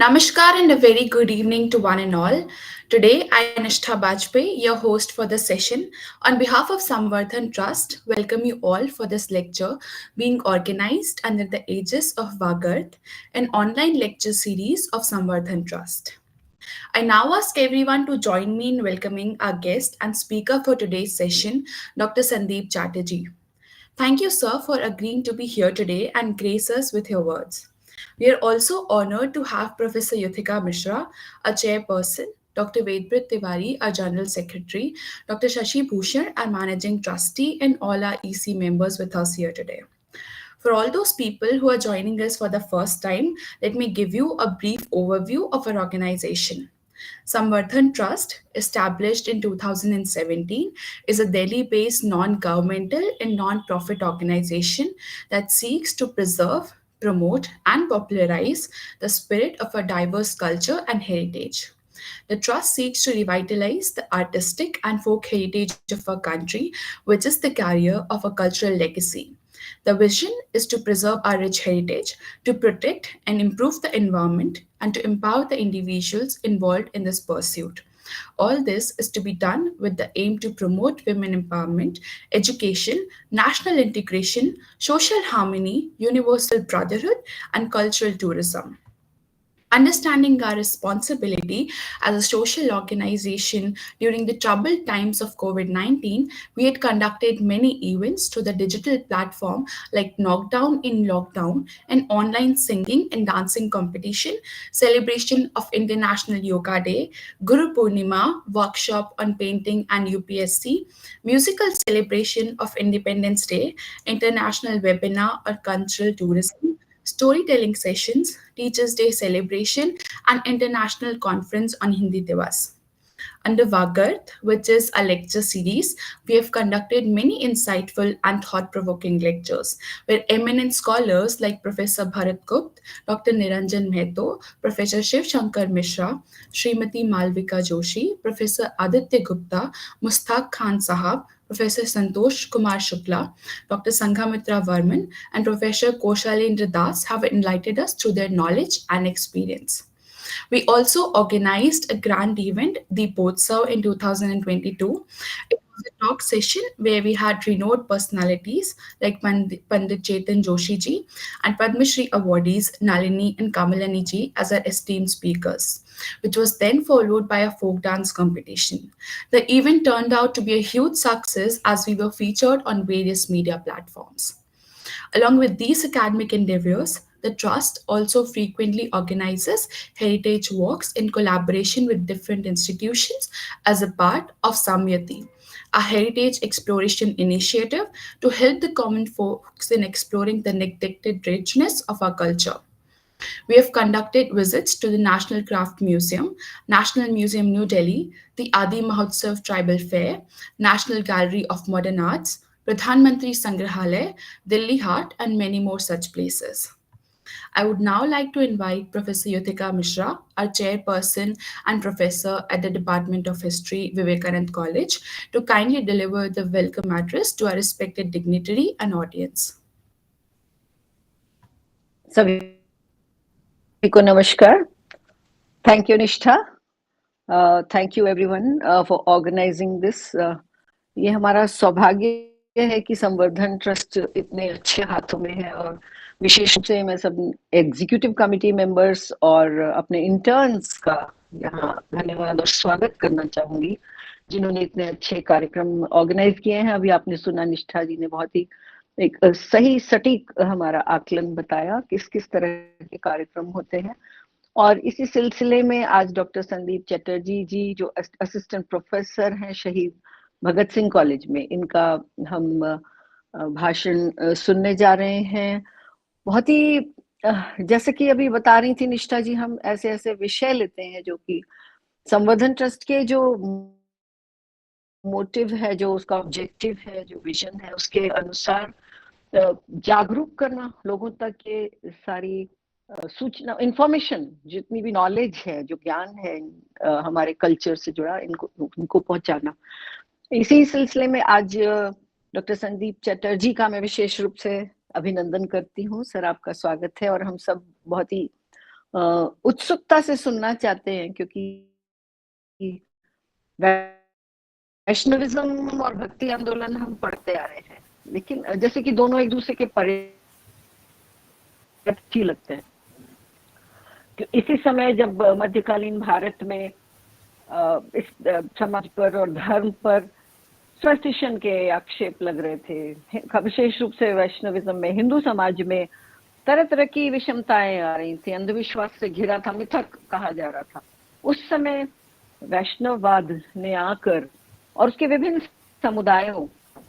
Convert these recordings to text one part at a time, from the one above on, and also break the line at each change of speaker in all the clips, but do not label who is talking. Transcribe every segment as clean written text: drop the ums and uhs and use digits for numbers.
Namaskar and a very good evening to one and all. Today, I, Nishtha Bajpayee, your host for the session, on behalf of Samvardhan Trust, welcome you all for this lecture being organized under the aegis of Vagarth, an online lecture series of Samvardhan Trust. I now ask everyone to join me in welcoming our guest and speaker for today's session, Dr. Sandeep Chatterjee. Thank you, sir, for agreeing to be here today and grace us with your words. We are also honored to have Professor Yuthika Mishra, our chairperson, Dr. Vedbrit Tiwari, our general secretary, Dr. Shashi Bhushan, our managing trustee, and all our EC members with us here today. For all those people who are joining us for the first time, let me give you a brief overview of our organization. Samvardhan Trust, established in 2017, is a Delhi based non governmental and non profit organization that seeks to preserve, promote, and popularize the spirit of a diverse culture and heritage. The Trust seeks to revitalize the artistic and folk heritage of our country, which is the carrier of a cultural legacy. The vision is to preserve our rich heritage, to protect and improve the environment, and to empower the individuals involved in this pursuit. All this is to be done with the aim to promote women empowerment, education, national integration, social harmony, universal brotherhood, and cultural tourism. Understanding our responsibility as a social organization during the troubled times of COVID 19, we had conducted many events through the digital platform like Knockdown in Lockdown, an online singing and dancing competition, celebration of International Yoga Day, Guru Purnima, workshop on painting and UPSC, musical celebration of Independence Day, international webinar or cultural tourism, storytelling sessions, Teachers' Day celebration, and international conference on Hindi Divas. Under Vagarth, which is a lecture series, we have conducted many insightful and thought provoking lectures where eminent scholars like Professor Bharat Gupta, Dr. Niranjan Mehto, Professor Shiv Shankar Mishra, Srimati Malvika Joshi, Professor Aditya Gupta, Mustaq Khan Sahab, Professor Santosh Kumar Shukla, Dr. Sanghamitra Varman, and Professor Koshalendra Das have enlightened us through their knowledge and experience. We also organized a grand event, the Potsav, in 2022. It was a talk session where we had renowned personalities like Pandit Chetan Joshi ji and Padma Shri awardees Nalini and Kamalani ji as our esteemed speakers, which was then followed by a folk dance competition. The event turned out to be a huge success as we were featured on various media platforms. Along with these academic endeavors, the Trust also frequently organizes heritage walks in collaboration with different institutions as a part of Samyati, a heritage exploration initiative to help the common folks in exploring the neglected richness of our culture. We have conducted visits to the National Craft Museum, National Museum New Delhi, the Adi Mahotsav Tribal Fair, National Gallery of Modern Arts, Pradhan Mantri Sangrahalaya, Delhi Hat, and many more such places. I would now like to invite Professor Yuthika Mishra, our chairperson and professor at the Department of History, Vivekanand College, to kindly deliver the welcome address to our respected dignitary and audience.
सभी को नमस्कार. Thank you, Nishtha. Thank you everyone for organizing this. ये हमारा सौभाग्य है कि संवर्धन trust इतने अच्छे हाथों में है और विशेष रूप से मैं सब एग्जीक्यूटिव कमिटी मेंबर्स और अपने इंटर्न्स का यहाँ धन्यवाद और स्वागत करना चाहूंगी जिन्होंने इतने अच्छे कार्यक्रम ऑर्गेनाइज किए हैं. अभी आपने सुना निष्ठा जी ने बहुत ही एक सही सटीक हमारा आकलन बताया किस किस तरह के कार्यक्रम होते हैं. और इसी सिलसिले में आज डॉक्टर संदीप चटर्जी जी जो असिस्टेंट प्रोफेसर हैं शहीद भगत सिंह कॉलेज में, इनका हम भाषण सुनने जा रहे हैं. बहुत ही जैसे कि अभी बता रही थी निष्ठा जी, हम ऐसे ऐसे विषय लेते हैं जो कि संवर्धन ट्रस्ट के जो मोटिव है, जो उसका ऑब्जेक्टिव है, जो विजन है, उसके अनुसार जागरूक करना लोगों तक ये सारी सूचना, इंफॉर्मेशन, जितनी भी नॉलेज है, जो ज्ञान है हमारे कल्चर से जुड़ा, इनको पहुंचाना. इसी सिलसिले में आज डॉक्टर संदीप चटर्जी का मैं विशेष रूप से अभिनंदन करती हूँ. सर, आपका स्वागत है और हम सब बहुत ही उत्सुकता से सुनना चाहते हैं, क्योंकि वैष्णविज्म और भक्ति आंदोलन हम पढ़ते आ रहे हैं, लेकिन जैसे कि दोनों एक दूसरे के परे अच्छी लगते हैं। इसी समय जब मध्यकालीन भारत में इस समाज पर और धर्म पर स्वस्तिशन के आक्षेप लग रहे थे, विशेष रूप से वैष्णविज्म में, हिंदू समाज में तरह तरह की विषमताएं आ रही थी, अंधविश्वास से घिरा था, मिथक कहा जा रहा था। उस समय वैष्णववाद ने आकर और उसके विभिन्न समुदायों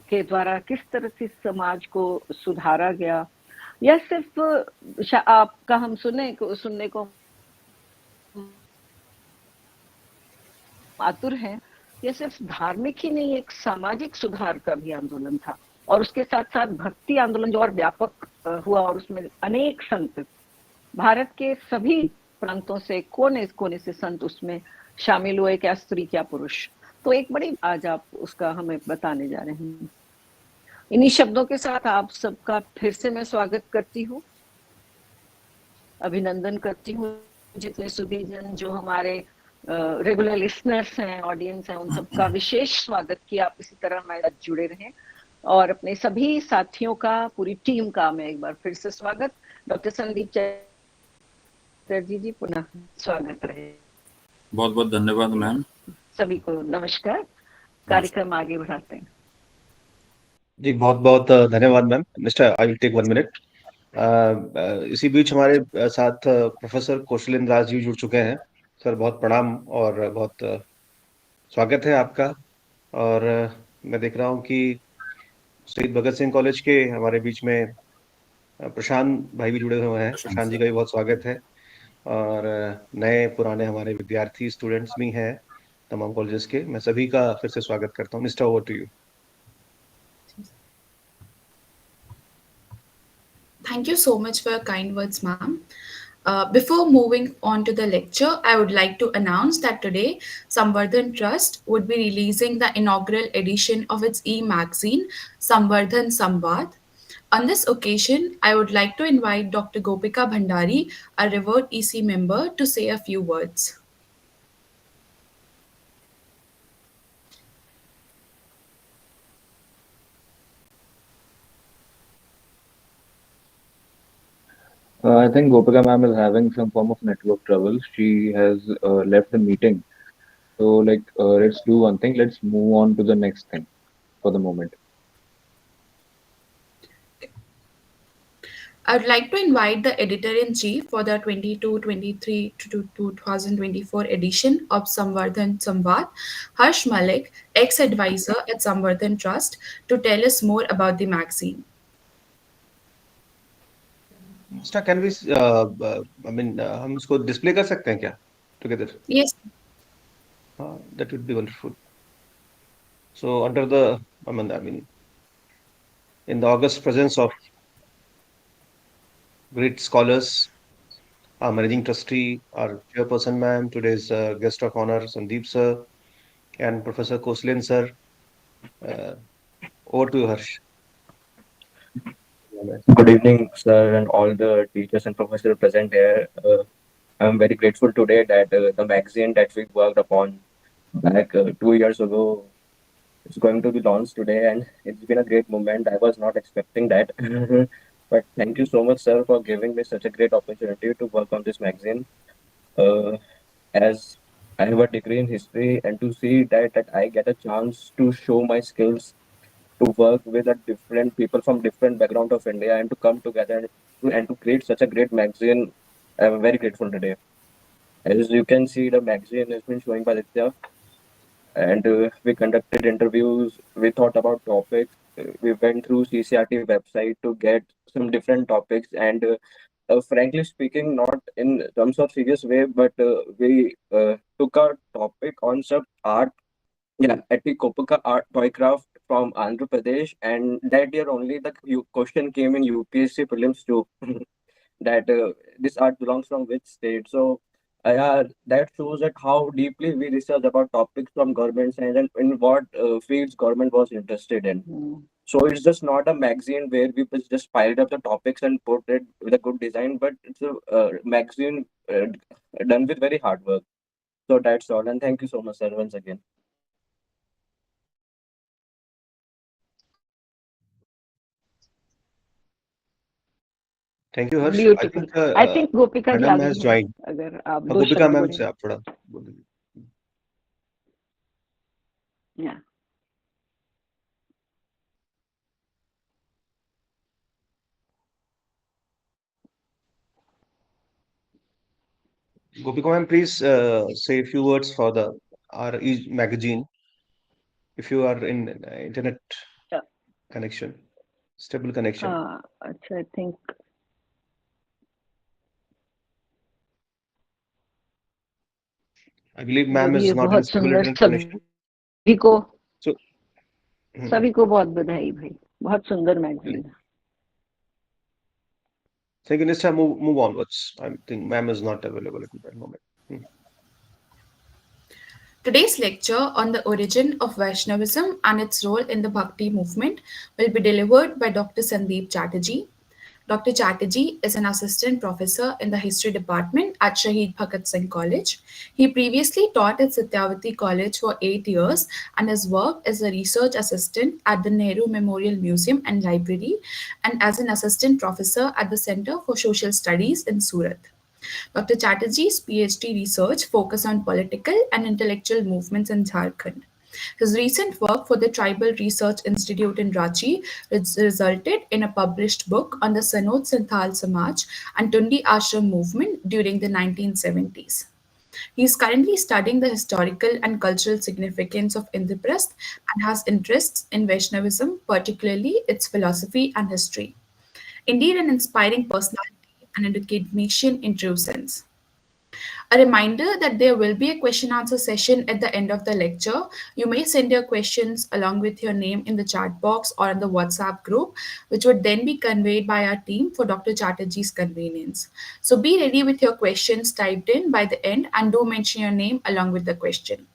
के द्वारा किस तरह से समाज को सुधारा गया, या सिर्फ आपका हम सुनने को आतुर हैं, ये सिर्फ धार्मिक ही नहीं, एक सामाजिक सुधार का भी आंदोलन था। और उसके साथ साथ भक्ति आंदोलन जो और व्यापक हुआ, और उसमें अनेक संत, भारत के सभी प्रांतों से, कोने कोने से संत उसमें शामिल हुए, क्या स्त्री क्या पुरुष। तो एक बड़ी, आज आप उसका हमें बताने जा रहे हैं। इन्हीं शब्दों के साथ आप सबका फिर से मैं स्वागत करती हूँ, अभिनंदन करती हूँ जितने सुधी जन जो हमारे रेगुलर लिसनर्स हैं, ऑडियंस हैं, उन सबका विशेष स्वागत कि आप इसी तरह हमारे साथ जुड़े रहें। और अपने सभी साथियों का, पूरी टीम का मैं एक बार फिर से स्वागत। डॉक्टर संदीप चटर्जी जी, पुनः स्वागत रहे।
बहुत बहुत धन्यवाद मैम।
सभी को नमस्कार। कार्यक्रम आगे बढ़ाते हैं
जी। बहुत बहुत धन्यवाद ma'am. Mister, I will take 1 minute. इसी बीच हमारे साथ प्रोफेसर कौशलेंद्र दास जी जुड़ चुके हैं। सर बहुत प्रणाम और बहुत स्वागत है आपका। और मैं देख रहा हूँ कि शहीद भगत सिंह कॉलेज के हमारे बीच में प्रशांत भाई भी जुड़े हुए हैं। प्रशांत जी का भी बहुत स्वागत है। और नए पुराने हमारे विद्यार्थी स्टूडेंट्स भी हैं तमाम कॉलेजेस के। मैं सभी का फिर से स्वागत करता हूँ। Mister, over to you.
Thank you so much for your kind words, ma'am. Before moving on to the lecture, I would like to announce that today Samvardhan Trust would be releasing the inaugural edition of its e-magazine, Samvardhan Samvad. On this occasion, I would like to invite Dr. Gopika Bhandari, a revered EC member, to say a few words.
I think Gopika ma'am is having some form of network trouble. She has left the meeting. So, let's do one thing. Let's move on to the next thing for the moment.
I would like to invite the editor-in-chief for the 22-23 to 2024 edition of Samvardhan Samvad, Harsh Malik, ex-advisor at Samvardhan Trust, to tell us more about the magazine.
Can we, हम इसको display कर सकते हैं क्या together?
Yes.
That would be wonderful. So under the, in the august presence of great scholars, our managing trustee, our chairperson ma'am, today's guest of honor, Sandeep sir, and Professor Koslen sir. Over to you, Harsh.
Good evening, sir, and all the teachers and professors present here. I'm very grateful today that the magazine that we worked upon back 2 years ago is going to be launched today, and it's been a great moment. I was not expecting that. But thank you so much, sir, for giving me such a great opportunity to work on this magazine. As I have a degree in history, and to see that I get a chance to show my skills, to work with a different people from different background of India, and to come together and to create such a great magazine, I'm very grateful today. As you can see, the magazine has been showing by itself, and we conducted interviews. We thought about topics. We went through CCRT website to get some different topics, and frankly speaking, not in terms of serious way, but we took a topic on some art. Yeah, at the Kopaka art toy craft from Andhra Pradesh, and that year only the question came in UPSC prelims too. That this art belongs from which state. So that shows that how deeply we research about topics from government science and in what fields government was interested in. So it's just not a magazine where we just piled up the topics and put it with a good design, but it's a magazine done with very hard work. So that's all. And thank you so much, sir, once again.
Thank you Harsh. I
beautiful.
Think
I think Gopika ji uh
madam
गई
has
हैं,
joined.
अगर आप दो
गोपिका
शब्द
ma'am
बोले।
से आप थोड़ा बोल दीजिए।
या
Gopika ma'am, please say a few words for the RE magazine if you are in internet connection, stable connection.
अच्छा, आई थिंक
I believe
जो
ma'am
भी
is
है
not in
बहुत
stable
सुंदर,
internet connection.
सभी को
So,
सभी को बहुत बधाई भाई, बहुत सुंदर मैगजीन है।
thank you, Nisha. Move onwards. I think ma'am is not available at that moment.
Today's lecture on the origin of Vaishnavism and its role in the Bhakti movement will be delivered by Dr. Sandeep Chatterjee. Dr. Chatterjee is an assistant professor in the history department at Shahid Bhagat Singh College. He previously taught at Satyavati College for 8 years and has worked as a research assistant at the Nehru Memorial Museum and Library and as an assistant professor at the Center for Social Studies in Surat. Dr. Chatterjee's PhD research focused on political and intellectual movements in Jharkhand. His recent work for the Tribal Research Institute in Ranchi resulted in a published book on the Sanod Santhal Samaj and Tundi Ashram movement during the 1970s. He is currently studying the historical and cultural significance of Indraprasth and has interests in Vaishnavism, particularly its philosophy and history. Indeed, an inspiring personality and an academician in true sense. A reminder that there will be a question answer session at the end of the lecture. You may send your questions along with your name in the chat box or in the WhatsApp group, which would then be conveyed by our team for Dr. Chatterjee's convenience. So be ready with your questions typed in by the end and do mention your name along with the question.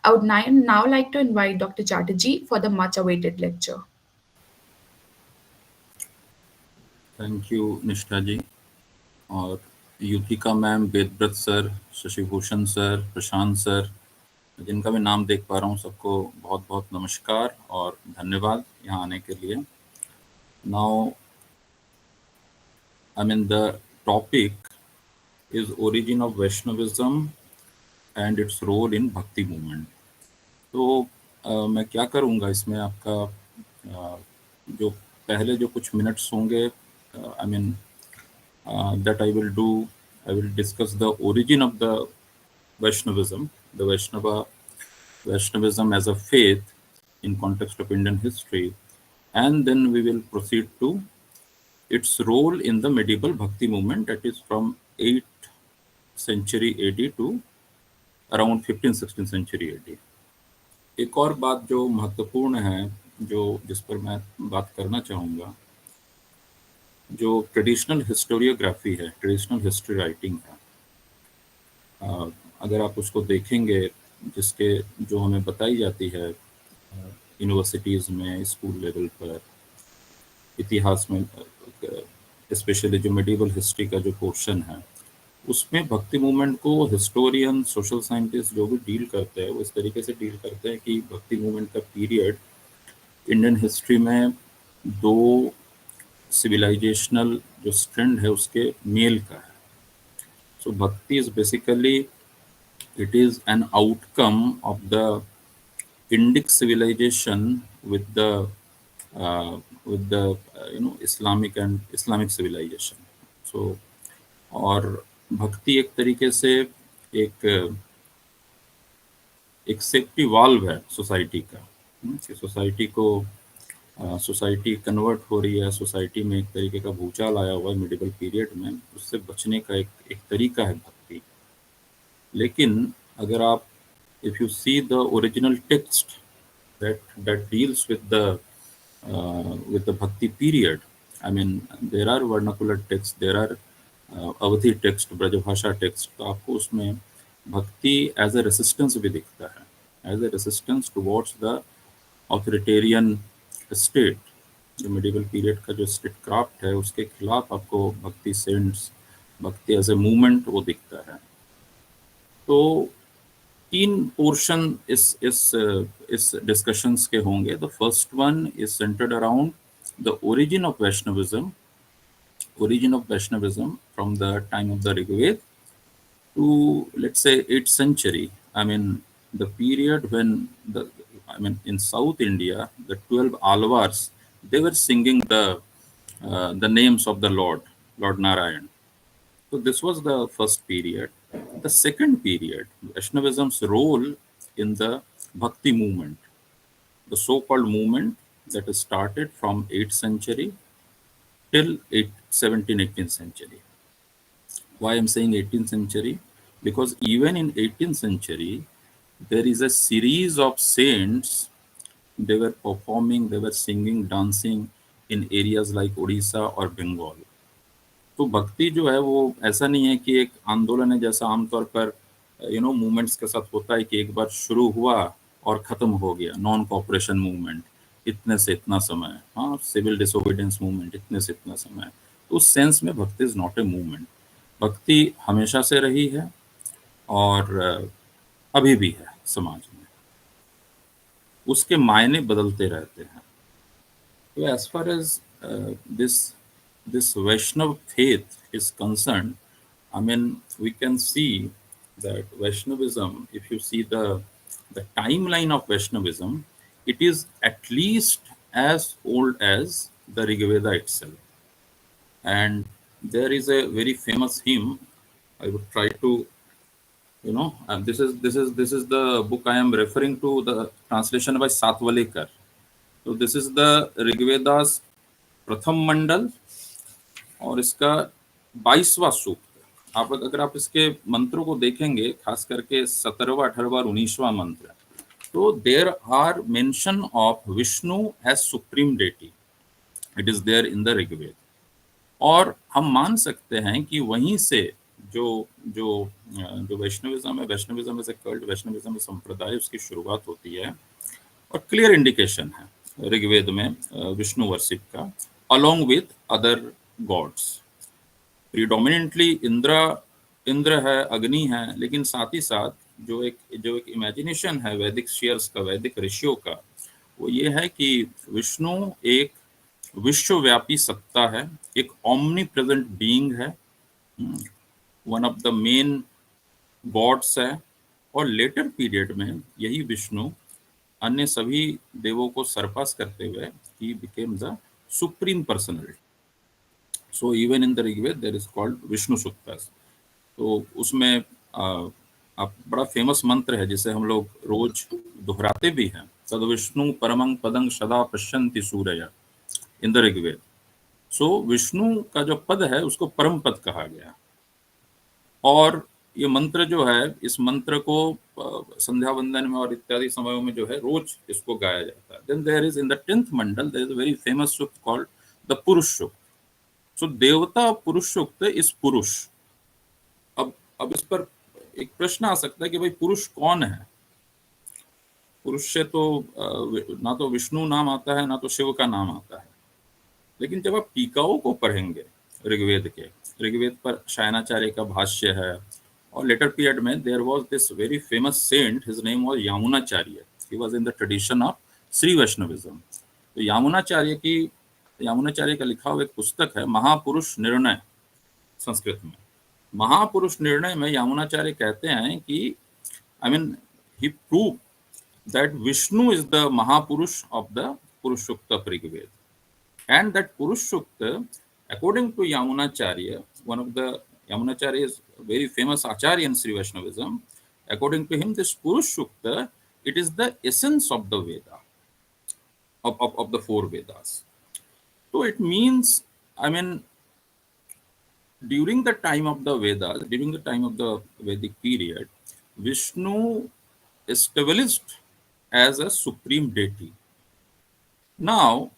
I would now like to invite Dr. Chatterjee for the much awaited lecture.
Thank you Nishtha ji और Yutika ma'am, Vedavrat sir, Shashibhushan sir, Prashant sir, जिनका मैं नाम देख पा रहा हूँ, सबको बहुत बहुत नमस्कार और धन्यवाद यहाँ आने के लिए। Now I mean the topic is origin of Vaishnavism and its role in bhakti movement. तो मैं क्या करूँगा इसमें, आपका जो पहले जो कुछ मिनट्स होंगे, I mean that I will discuss the origin of the Vaishnavism, the Vaishnavism as a faith in context of Indian history, and then we will proceed to its role in the medieval Bhakti movement, that is from 8th century AD to around 15th-16th century AD. एक और बात जो महत्वपूर्ण है, जिस पर मैं बात करना चाहूँगा, जो ट्रेडिशनल हिस्टोरियोग्राफी है, ट्रेडिशनल हिस्ट्री राइटिंग है, अगर आप उसको देखेंगे, जिसके जो हमें बताई जाती है यूनिवर्सिटीज़ में, स्कूल लेवल पर, इतिहास में, स्पेशली जो मेडिवल हिस्ट्री का जो पोर्शन है, उसमें भक्ति मूवमेंट को हिस्टोरियन, सोशल साइंटिस्ट जो भी डील करते हैं, वो इस तरीके से डील करते हैं कि भक्ति मूवमेंट का पीरियड इंडियन हिस्ट्री में दो सिविलाइजेशनल जो स्ट्रेंड है उसके मेल का है। सो भक्ति is basically, it is an outcome of the Indic civilization with the Islamic civilization. So और भक्ति एक तरीके से एक सेफ्टी वाल्व है सोसाइटी का, कि सोसाइटी कन्वर्ट हो रही है, सोसाइटी में एक तरीके का भूचाल आया हुआ है मिडिवल पीरियड में, उससे बचने का एक तरीका है भक्ति। लेकिन अगर आप, if you see the original text that deals with the Bhakti period, I mean there are vernacular texts, there are अवधि टेक्स्ट, ब्रजभाषा टेक्स्ट, तो आपको उसमें भक्ति एज ए रेसिस्टेंस भी दिखता है, as a resistance towards the authoritarian state, जो medieval period का जो स्टेट क्राफ्ट है उसके खिलाफ आपको भक्ति सेंट्स, भक्ति एज ए मूवमेंट वो दिखता है। तो 3 पोर्शन इस डिस्कशंस के होंगे। The first one is centred around the origin of Vaishnavism, from the time of the Rigveda to, let's say, 8th century. I mean, the period when in South India, the 12 Alvars, they were singing the names of the Lord Narayan. So this was the first period. The second period, Vaishnavism's role in the Bhakti movement, the so-called movement that started from 8th century till 17th, 18th century. Why I'm saying 18th century? Because even in 18th century, there is a series of saints. They were performing, they were singing, dancing in areas like Odisha or Bengal. तो भक्ति जो है वो ऐसा नहीं है कि एक आंदोलन है जैसा आमतौर पर मूवमेंट्स के साथ होता है कि एक बार शुरू हुआ और खत्म हो गया। नॉन कॉपरेशन मूवमेंट इतने से इतना समय, हाँ, सिविल डिसोबीडियंस मूवमेंट इतने से इतना समय। तो उस सेंस में भक्ति इज नॉट ए मूवमेंट। भक्ति हमेशा से रही है और अभी भी है समाज में, उसके मायने बदलते रहते हैं। तो as far as this Vaishnav faith is concerned, I mean, we can see that Vaishnavism, if you see the timeline of Vaishnavism, it is at least as old as the Rigveda itself. And there is a very famous hymn. I would try to, this is the book I am referring to, the translation by Satwalekar. So this is the Rigveda's Pratham Mandal और इसका 22वां सूक्त। आप अगर आप इसके मंत्रों को देखेंगे, खास करके 17वां, 18वां और 19वां मंत्र, तो there are mention of Vishnu as supreme deity. It is there in the Rigveda. और हम मान सकते हैं कि वहीं से जो जो जो वैष्णविज्म है, Vaishnavism as a cult, Vaishnavism संप्रदाय, उसकी शुरुआत होती है। और क्लियर इंडिकेशन है ऋग्वेद में विष्णु वर्शिप का, along with other gods. Predominantly Indra है, अग्नि है, लेकिन साथ ही साथ जो एक इमेजिनेशन है वैदिक शेयर्स का, वैदिक ऋषियों का, वो ये है कि विष्णु एक विश्वव्यापी सत्ता है, एक ओमनी प्रेजेंट बीइंग है, one of the main gods है। और लेटर पीरियड में यही विष्णु अन्य सभी देवों को सरपास करते हुए he became the supreme personality. So even in the Rigveda there is called Vishnu Suktas. तो उसमें आप बड़ा फेमस मंत्र है जिसे हम लोग रोज दोहराते भी हैं, तद विष्णु परमं पदं सदा पश्यन्ति सूरया, इन द ऋग्वेद। सो विष्णु का जो पद है उसको परम पद कहा गया। और ये मंत्र जो है, इस मंत्र को संध्या वंदन में और इत्यादि समयों में जो है रोज इसको गाया जाता है। Then there is in the 10th mandal there is a very famous sukta called the Purusha Sukta. सो देवता पुरुष सूक्त इस पुरुष। अब इस पर एक प्रश्न आ सकता है कि भाई पुरुष कौन है? पुरुष से तो ना तो विष्णु नाम आता है ना तो शिव का नाम आता है। लेकिन जब आप टीकाओं को पढ़ेंगे ऋग्वेद पर शायनाचार्य का भाष्य है, और लेटर पीरियड में there was this very famous saint, his name was Yamunacharya. He was in the tradition of Shri Vaishnavism. तो यामुनाचार्य का लिखा हुआ एक पुस्तक है महापुरुष निर्णय, संस्कृत में। महापुरुष निर्णय में यामुनाचार्य कहते हैं कि he prove that Vishnu is the Mahapurusha of the Purusha Sukta of Rigveda, and that Purusha Sukta, according to Yamunacharya, Yamunacharya is a very famous acharya in Sri Vaishnavism. According to him, this Purush Sukta, it is the essence of the Veda, of the 4 Vedas. So it means, during the time of the Vedas, during the time of the Vedic period, Vishnu established as a supreme deity. Now,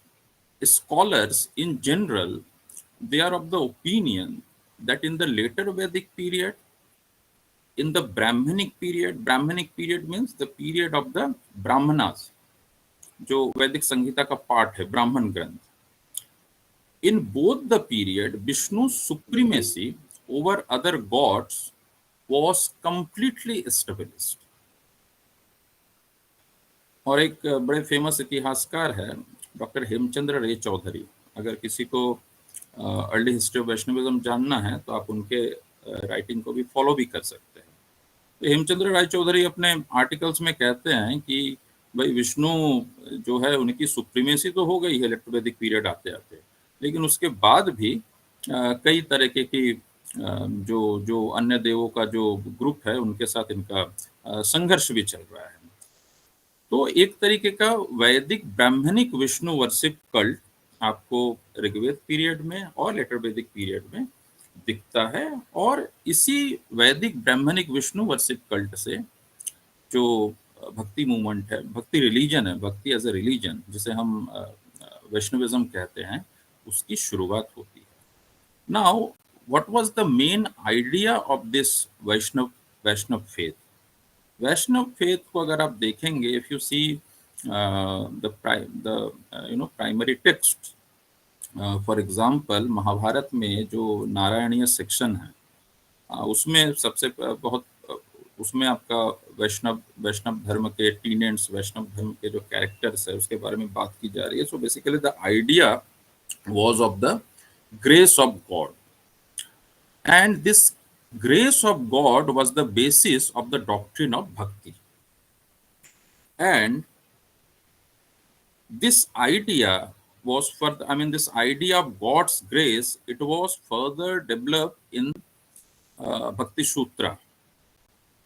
scholars in general, they are of the opinion that in the later Vedic period, in the Brahmanic period means the period of the Brahmanas, जो वैदिक संहिता का पाठ है, ब्राह्मण ग्रंथ, In both the period, Vishnu's supremacy over other gods was completely established. और एक बड़े फेमस इतिहासकार है डॉक्टर हेमचंद्र रे चौधरी। अगर किसी को अर्ली हिस्ट्री ऑफ वैष्णविज्म जानना है तो आप उनके राइटिंग को भी फॉलो भी कर सकते हैं। तो हेमचंद्र राय चौधरी अपने आर्टिकल्स में कहते हैं कि भाई विष्णु जो है उनकी सुप्रीमेसी तो हो गई है लेटर वैदिक पीरियड आते आते, लेकिन उसके बाद भी कई तरह की जो अन्य देवों का जो ग्रुप है उनके साथ इनका संघर्ष भी चल रहा है। तो एक तरीके का वैदिक ब्राह्मणिक विष्णु वर्शिप कल्ट आपको ऋग्वेद पीरियड में और लेटर वैदिक पीरियड में दिखता है, और इसी वैदिक ब्राह्मणिक विष्णु वर्शिप कल्ट से जो भक्ति मूवमेंट है, भक्ति रिलीजन है, भक्ति एज ए रिलीजन जिसे हम वैष्णविज्म कहते हैं, उसकी शुरुआत होती है। Now what was the main idea of this Vaishnava faith? Vaishnava faith को अगर आप देखेंगे, if you see the primary text, for example Mahabharata में जो नारायणीय सेक्शन है उसमें सबसे बहुत उसमें आपका वैष्णव धर्म के टीनेंट्स, वैष्णव धर्म के जो कैरेक्टर्स है उसके बारे में बात की जा रही है। So basically the idea was of the grace of God, and this grace of God was the basis of the doctrine of bhakti. And this idea was this idea of God's grace, it was further developed in Bhakti Sutra.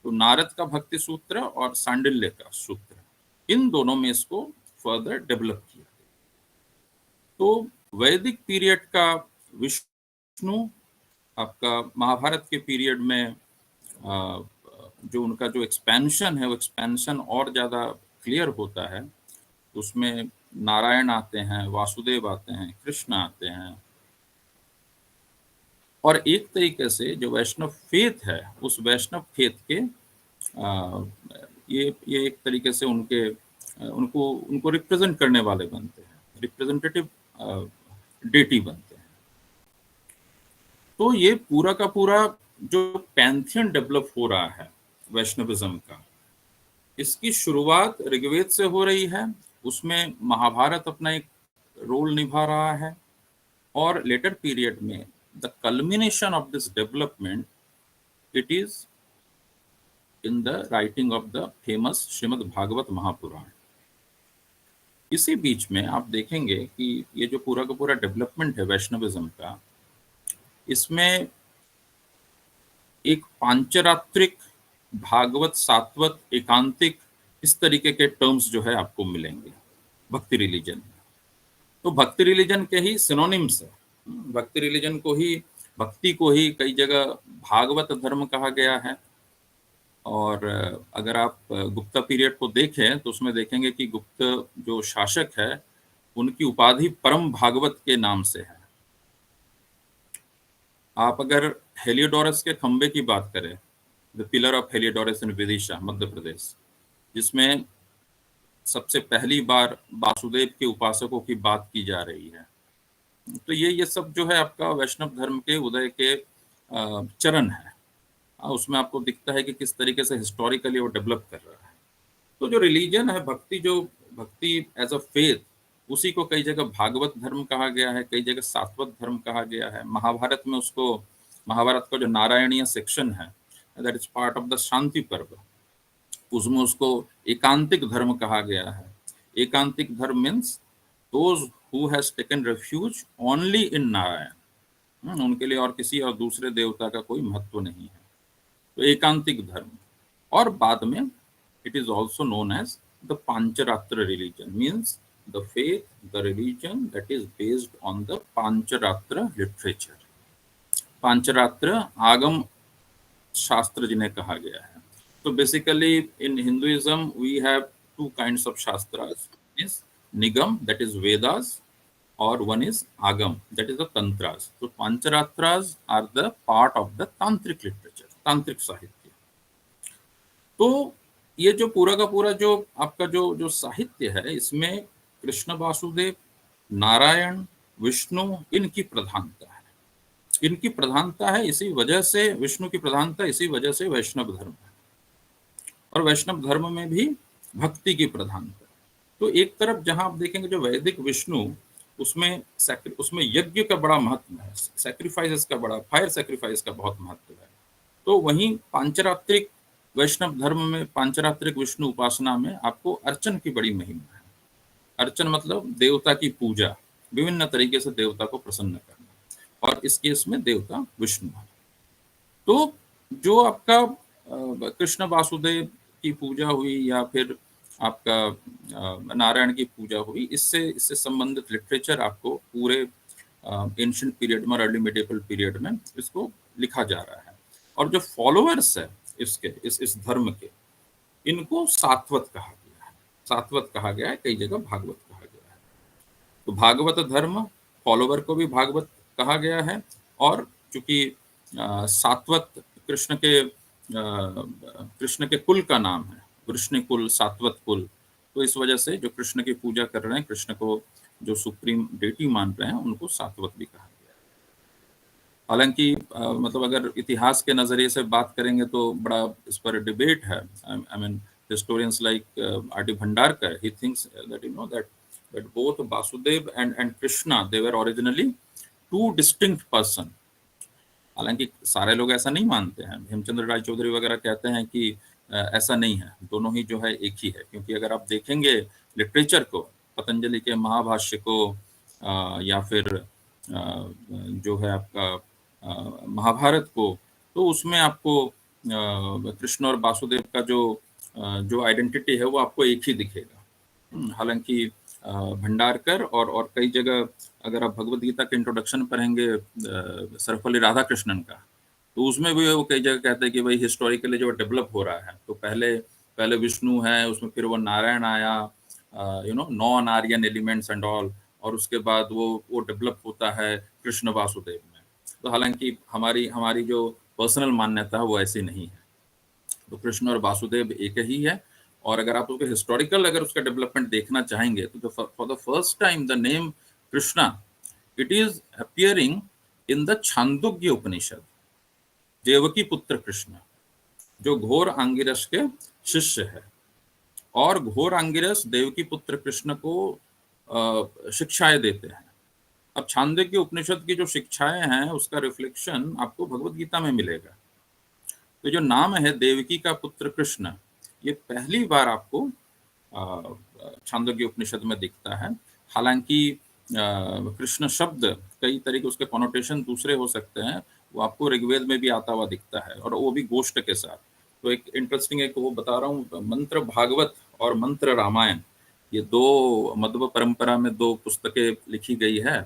तो नारद का भक्ति सूत्र और सांडिल्य का सूत्र, इन दोनों में इसको फर्दर डेवलप किया गया। तो वैदिक पीरियड का विष्णु आपका महाभारत के पीरियड में जो उनका जो एक्सपेंशन है वो एक्सपेंशन और ज़्यादा क्लियर होता है। उसमें नारायण आते हैं, वासुदेव आते हैं, कृष्ण आते हैं, और एक तरीके से जो वैष्णव फेथ है उस वैष्णव फेथ के ये एक तरीके से उनको रिप्रेजेंट करने वाले बनते हैं, रिप्रेजेंटेटिव डेटी बनते हैं। तो ये पूरा का पूरा जो पैंथियन डेवलप हो रहा है वैष्णविज्म का, इसकी शुरुआत ऋग्वेद से हो रही है, उसमें महाभारत अपना एक रोल निभा रहा है, और लेटर पीरियड में the culmination of this development it is in the writing of the famous Shrimad Bhagavata Mahapurana. इसी बीच में आप देखेंगे कि ये जो पूरा का पूरा डेवलपमेंट है वैष्णविज्म का, इसमें एक पांचरात्रिक, भागवत, सात्वत, एकांतिक, इस तरीके के टर्म्स जो है आपको मिलेंगे भक्ति रिलीजन में। तो भक्ति रिलीजन के ही सिनोनिम्स है, भक्ति रिलीजन को ही, भक्ति को ही कई जगह भागवत धर्म कहा गया है। और अगर आप गुप्ता पीरियड को देखें तो उसमें देखेंगे कि गुप्त जो शासक है उनकी उपाधि परम भागवत के नाम से है। आप अगर हेलियोडोरस के खंबे की बात करें, द पिलर ऑफ हेलियोडोरस इन विदिशा मध्य प्रदेश, जिसमें सबसे पहली बार वासुदेव के उपासकों की बात की जा रही है, तो ये सब जो है आपका वैष्णव धर्म के उदय के चरण है। उसमें आपको दिखता है कि किस तरीके से हिस्टोरिकली वो डेवलप कर रहा है। तो जो रिलीजन है, भक्ति एज अ फेथ, उसी को कई जगह भागवत धर्म कहा गया है, कई जगह सात्वत धर्म कहा गया है। महाभारत में उसको, महाभारत का जो नारायणीय सेक्शन है, that is part of the Shanti Parva, उसमें उसको एकांतिक धर्म कहा गया है। एकांतिक धर्म means those who has taken refuge only in Narayan, उनके लिए और किसी और दूसरे देवता का कोई महत्व नहीं है। तो एकांतिक धर्म, और बाद में it is also known as the Pancharatra religion, means the faith, the religion that is based on the Pancharatra literature. Pancharatra Agama Shastra जिन्हें कहा गया है। तो basically in Hinduism we have two kinds of shastras, means Nigam that is Vedas, और one is agam that is the tantras. So pancharastras are the part of the tantric literature, तांत्रिक साहित्य। तो ये जो पूरा का पूरा जो आपका जो साहित्य है, इसमें कृष्ण वासुदेव, नारायण विष्णु इनकी प्रधानता है, इनकी प्रधानता है। इसी वजह से विष्णु की प्रधानता, इसी वजह से वैष्णव धर्म है, और वैष्णव धर्म में भी भक्ति की प्रधानता। तो एक तरफ जहां आप देखेंगे जो वैदिक विष्णु, उसमें यज्ञ का बड़ा महत्व है, सैक्रिफाइसेस का बड़ा, फायर सैक्रिफाइस का बहुत महत्व है। तो वहीं पांचरात्रिक वैष्णव धर्म में, पांचरात्रिक विष्णु उपासना में आपको अर्चन की बड़ी महिमा है। अर्चन मतलब देवता की पूजा, विभिन्न तरीके से देवता को प्रसन्न करना, और इस केस में देवता विष्णु है। तो जो आपका कृष्ण वासुदेव की पूजा हुई, या फिर आपका नारायण की पूजा हुई, इससे संबंधित लिटरेचर आपको पूरे एंशिएंट पीरियड में, अर्ली मिडिएवल पीरियड में इसको लिखा जा रहा है। और जो फॉलोअर्स है इसके, इस धर्म के, इनको सात्वत कहा गया है। सात्वत कहा गया है, कई जगह भागवत कहा गया है। तो भागवत धर्म, फॉलोवर को भी भागवत कहा गया है। और चूंकि सात्वत कृष्ण के कुल का नाम है, वृष्णि कुल, सात्वत कुल, तो इस वजह से जो कृष्ण की पूजा कर रहे हैं, कृष्ण को जो सुप्रीम डेटी मान रहे हैं, उनको सात्वत भी कहा गया है। हालांकि मतलब अगर इतिहास के नजरिए से बात करेंगे तो बड़ा इस पर डिबेट है। I mean historians like R.D. Bhandarkar, he thinks that that both Vasudev and Krishna, they were originally two distinct person. हालांकि सारे लोग ऐसा नहीं मानते हैं। हेमचंद्र राय चौधरी वगैरह कहते हैं कि ऐसा नहीं है, दोनों ही जो है एक ही है। क्योंकि अगर आप देखेंगे लिटरेचर को, पतंजलि के महाभाष्य को, या फिर जो है आपका महाभारत को, तो उसमें आपको कृष्ण और वासुदेव का जो आइडेंटिटी है वो आपको एक ही दिखेगा। हालांकि भंडारकर और कई जगह, अगर आप भगवत गीता के इंट्रोडक्शन पढ़ेंगे सर्वपल्ली राधाकृष्णन का, तो उसमें भी वो कई जगह कहते हैं कि भाई हिस्टोरिकली जो डेवलप हो रहा है, तो पहले विष्णु है, उसमें फिर वो नारायण आया, non Aryan elements and all, और उसके बाद वो डेवलप होता है कृष्ण वासुदेव में। तो हालांकि हमारी जो पर्सनल मान्यता है वो ऐसी नहीं है। तो कृष्ण और वासुदेव एक ही है। और अगर आप उसके हिस्टोरिकल अगर उसका डेवलपमेंट देखना चाहेंगे, तो for the first time the name Krishna, it is appearing in the Chandogya Upanishad. Devaki पुत्र कृष्ण, जो घोर आंगिरस के शिष्य है, और घोर आंगिरस देवकी पुत्र कृष्ण को शिक्षाएं देते हैं। अब छांदोग्य उपनिषद की जो शिक्षाएं हैं, उसका रिफ्लेक्शन आपको भगवत गीता में मिलेगा। तो जो नाम है देवकी का पुत्र कृष्ण, ये पहली बार आपको छांदोग्य उपनिषद में दिखता है। हालांकि कृष्ण शब्द कई तरीके, उसके कॉनोटेशन दूसरे हो सकते हैं, वो आपको ऋग्वेद में भी आता हुआ दिखता है, और वो भी गोष्ठ के साथ। तो एक इंटरेस्टिंग एक वो बता रहा हूँ, मंत्र भागवत और मंत्र रामायण, ये दो मध्व परंपरा में दो पुस्तकें लिखी गई है।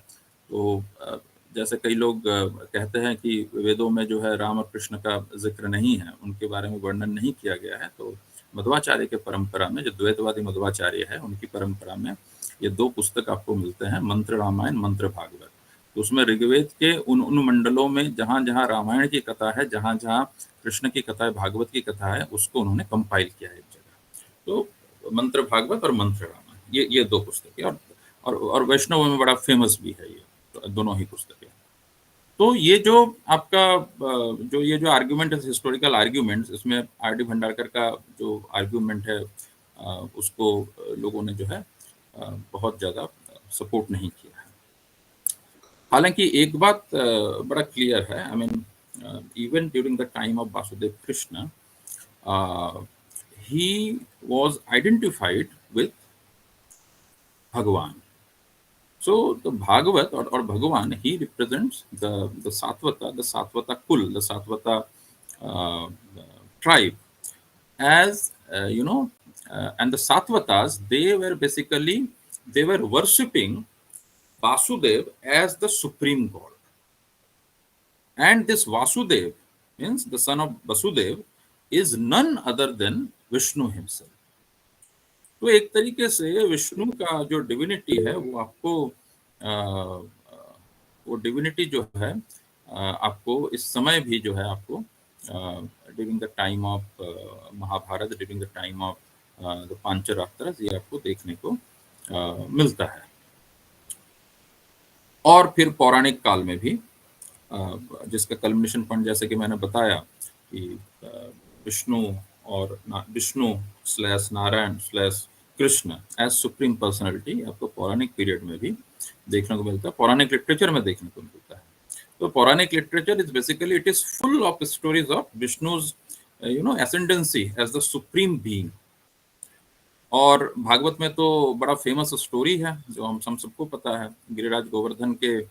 तो जैसे कई लोग कहते हैं कि वेदों में जो है राम और कृष्ण का जिक्र नहीं है, उनके बारे में वर्णन नहीं किया गया है, तो मध्वाचार्य के परंपरा में, जो द्वैतवादी मध्वाचार्य है, उनकी परंपरा में ये दो पुस्तक आपको मिलते हैं, मंत्र रामायण, मंत्र भागवत। तो उसमें ऋग्वेद के उन मंडलों में जहाँ जहाँ रामायण की कथा है, जहाँ जहाँ कृष्ण की कथा है, भागवत की कथा है, उसको उन्होंने कंपाइल किया है एक जगह। तो मंत्र भागवत और मंत्र रामायण, ये दो पुस्तकें, और वैष्णव में बड़ा फेमस भी है ये दोनों ही पुस्तकें। तो ये जो आपका जो आर्ग्यूमेंट है, हिस्टोरिकल आर्ग्यूमेंट्स, इसमें R.D. भंडारकर का जो आर्ग्यूमेंट है, उसको लोगों ने जो है बहुत ज़्यादा सपोर्ट नहीं किया है। हालांकि एक बात बड़ा क्लियर है, I mean even during the time of Vasudev Krishna, he was identified with भगवान। So the Bhagavat or Bhagavan, he represents the Satvata kul, the Satvata tribe, as and the Satvatas, they were worshipping Vasudev as the supreme god, and this Vasudev means the son of Vasudev is none other than Vishnu himself. तो एक तरीके से विष्णु का जो divinity है, वो आपको वो डिविनिटी जो है आपको इस समय भी जो है आपको during the time of Mahabharata, during the time of the Pancharatra, ये आपको देखने को मिलता है। और फिर पौराणिक काल में भी जिसका कल्मिनेशन पॉइंट जैसे कि मैंने बताया कि विष्णु और Vishnu slash Narayan slash Krishna as supreme personality आपको पौराणिक पीरियड में भी देखने को मिलता है, पौराणिक लिटरेचर में देखने को मिलता है। तो पौराणिक literature is basically it is full of stories of Vishnu's ascendancy as the supreme being. और भागवत में तो बड़ा फेमस स्टोरी है जो हम सबको पता है, गिरिराज गोवर्धन के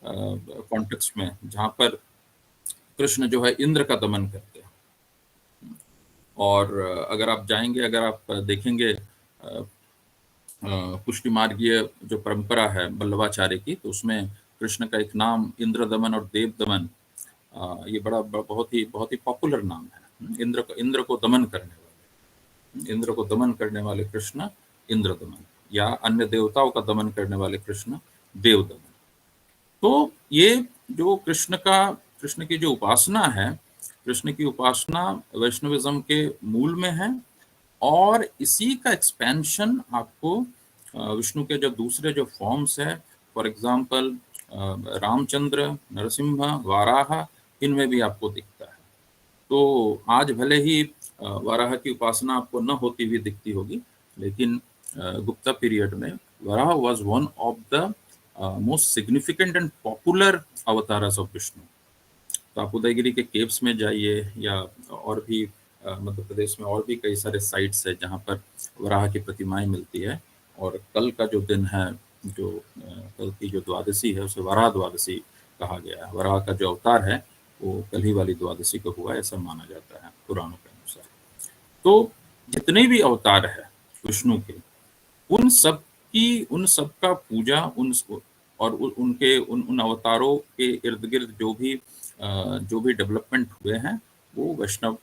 कॉन्टेक्स्ट में, जहाँ पर कृष्ण जो है इंद्र का दमन करते हैं। और अगर आप जाएंगे, अगर आप देखेंगे पुष्टि मार्गीय जो परंपरा है वल्लभाचार्य की, तो उसमें कृष्ण का एक नाम इंद्र दमन और देव दमन, ये बड़ा बहुत ही पॉपुलर नाम है। इंद्र को दमन करने वाले, इंद्र को दमन करने वाले कृष्ण इंद्र दमन, या अन्य देवताओं का दमन करने वाले कृष्ण देव दमन। तो ये जो कृष्ण की जो उपासना है, कृष्ण की उपासना वैष्णविज्म के मूल में है, और इसी का एक्सपेंशन आपको विष्णु के जो दूसरे जो फॉर्म्स है, फॉर एग्जाम्पल रामचंद्र, नरसिम्हा, वाराह, इनमें भी आपको दिखता है। तो आज भले ही वाराह की उपासना आपको न होती हुई दिखती होगी, लेकिन गुप्ता पीरियड में Varaha was one of the most significant and popular avatars of Vishnu. तो आप उदयगिरी के केव्स में जाइए, या और भी मध्य प्रदेश में और भी कई सारे साइट्स है जहाँ पर वराह की प्रतिमाएं मिलती है। और कल का जो दिन है, जो कल की जो द्वादशी है, उसे वराह द्वादशी कहा गया है। वराह का जो अवतार है वो कल ही वाली द्वादशी को हुआ, ऐसा माना जाता है पुराणों के अनुसार। तो जितने भी अवतार है विष्णु के, उन सब का पूजा, उन अवतारों के इर्द गिर्द जो भी डेवलपमेंट हुए हैं, वो वैष्णव,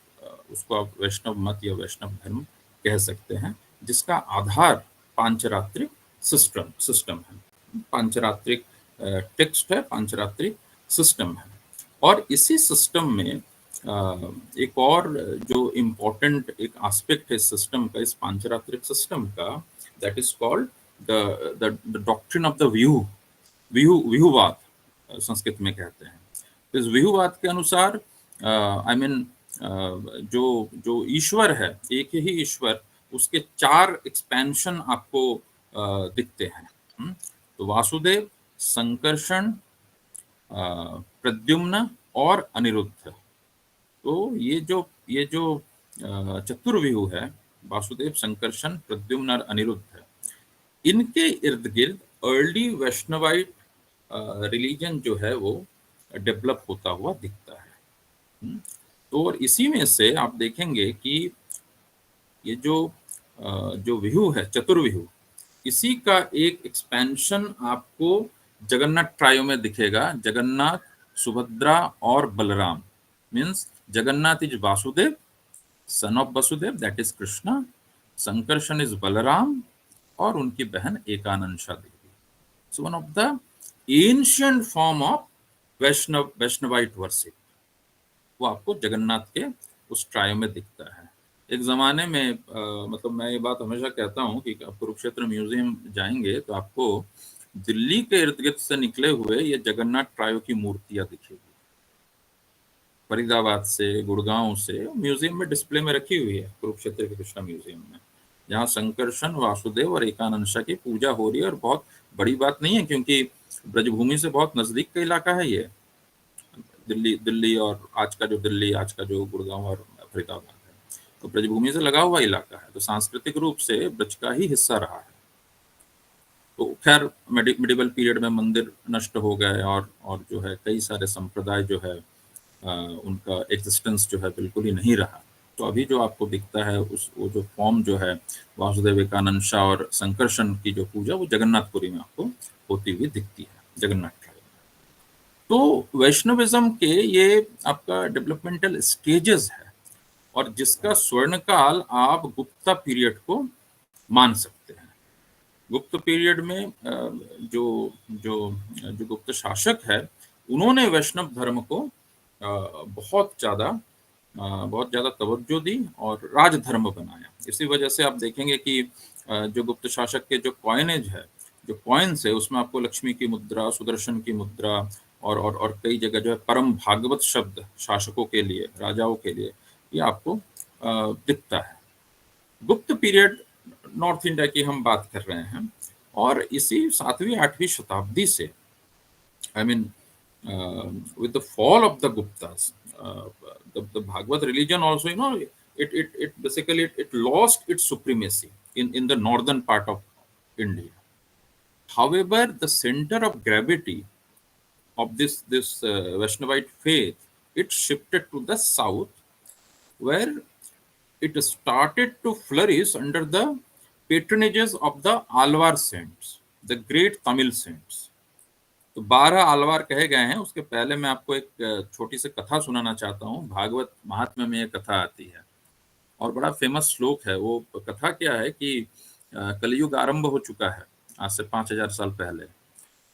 उसको आप वैष्णव मत या वैष्णव धर्म कह सकते हैं, जिसका आधार पांचरात्रिक सिस्टम है, पांचरात्रिक टेक्स्ट है, पांचरात्रिक सिस्टम है। और इसी सिस्टम में एक और जो इम्पोर्टेंट एक एस्पेक्ट है सिस्टम का, इस पांचरात्रिक सिस्टम का, that is called the doctrine of the Vyuhavada, Sanskrit में कहते हैं। तो इस व्यूहवाद के अनुसार जो ईश्वर है, एक ही ईश्वर, उसके 4 एक्सपेंशन आपको दिखते हैं। तो वासुदेव, संकर्षण, प्रद्युम्न और अनिरुद्ध। तो ये जो चतुर्व्यूह है, वासुदेव, संकर्षण, प्रद्युम्न और अनिरुद्ध, इनके इर्द गिर्द अर्ली वैष्णवाइट रिलीजन जो है वो डेवलप होता हुआ दिखता है। तो और इसी में से आप देखेंगे कि ये जो व्यूह है, चतुर्व्यूह, इसी का एक एक्सपेंशन आपको जगन्नाथ ट्रायो में दिखेगा। जगन्नाथ, सुभद्रा और Balaram, means Jagannath is Vasudeva, son of Vasudeva, that is Krishna, Sankarshana is Balaram, और उनकी बहन Ekanamsha Devi. So one of the ancient form of Vaishnavite worship, वो आपको जगन्नाथ के उस ट्रायो में दिखता है। एक ज़माने में मतलब मैं ये बात हमेशा कहता हूँ कि आप कुरुक्षेत्र म्यूजियम जाएंगे तो आपको दिल्ली के इर्द गिर्द से निकले हुए ये जगन्नाथ ट्रायो की मूर्तियां दिखेगी। फरीदाबाद से, गुड़गांव से, म्यूजियम में डिस्प्ले में रखी हुई है, कुरुक्षेत्र के कृष्णा म्यूजियम में, जहाँ संकर्षण, वासुदेव और एकानंशा की पूजा हो रही है। और बहुत बड़ी बात नहीं है, क्योंकि ब्रजभूमि से बहुत नजदीक का इलाका है ये, दिल्ली और आज का जो गुड़गांव और फरीदाबाद है, तो ब्रजभूमि से लगा हुआ इलाका है, तो सांस्कृतिक रूप से ब्रज का ही हिस्सा रहा है। तो खैर मिडिवल पीरियड में मंदिर नष्ट हो गए, और जो है कई सारे संप्रदाय जो है उनका एग्जिस्टेंस जो है बिल्कुल ही नहीं रहा। तो अभी जो आपको दिखता है वो जो फॉर्म जो है वासुदेव, एकानंशा और संकर्षण की जो पूजा, वो जगन्नाथपुरी में आपको होती हुई दिखती है, जगन्नाथ। तो वैष्णविज्म के ये आपका डेवलपमेंटल स्टेजेस है, और जिसका स्वर्णकाल आप गुप्ता पीरियड को मान सकते हैं। गुप्त पीरियड में जो गुप्त शासक है, उन्होंने वैष्णव धर्म को बहुत ज़्यादा तवज्जो दी और राजधर्म बनाया। इसी वजह से आप देखेंगे कि जो गुप्त शासक के जो कॉइनेज है, जो कॉइन्स है उसमें आपको लक्ष्मी की मुद्रा, सुदर्शन की मुद्रा और कई जगह जो है परम भागवत शब्द शासकों के लिए, राजाओं के लिए, ये आपको दिखता है। गुप्त पीरियड नॉर्थ इंडिया की हम बात कर रहे हैं, और इसी 7वीं 8वीं शताब्दी से, I mean, with the fall of the Guptas, the Bhagavad religion also, it basically it lost its supremacy in the northern part of India. However, the center of gravity of this Vaishnavite faith, it shifted to the south, where it started to flourish under the patronages of the Alvar saints, the great Tamil saints. तो 12 आलवार कहे गए हैं। उसके पहले मैं आपको एक छोटी सी कथा सुनाना चाहता हूँ। भागवत महात्म्य में ये कथा आती है और बड़ा फेमस श्लोक है। वो कथा क्या है कि कलयुग आरंभ हो चुका है आज से 5000 साल पहले,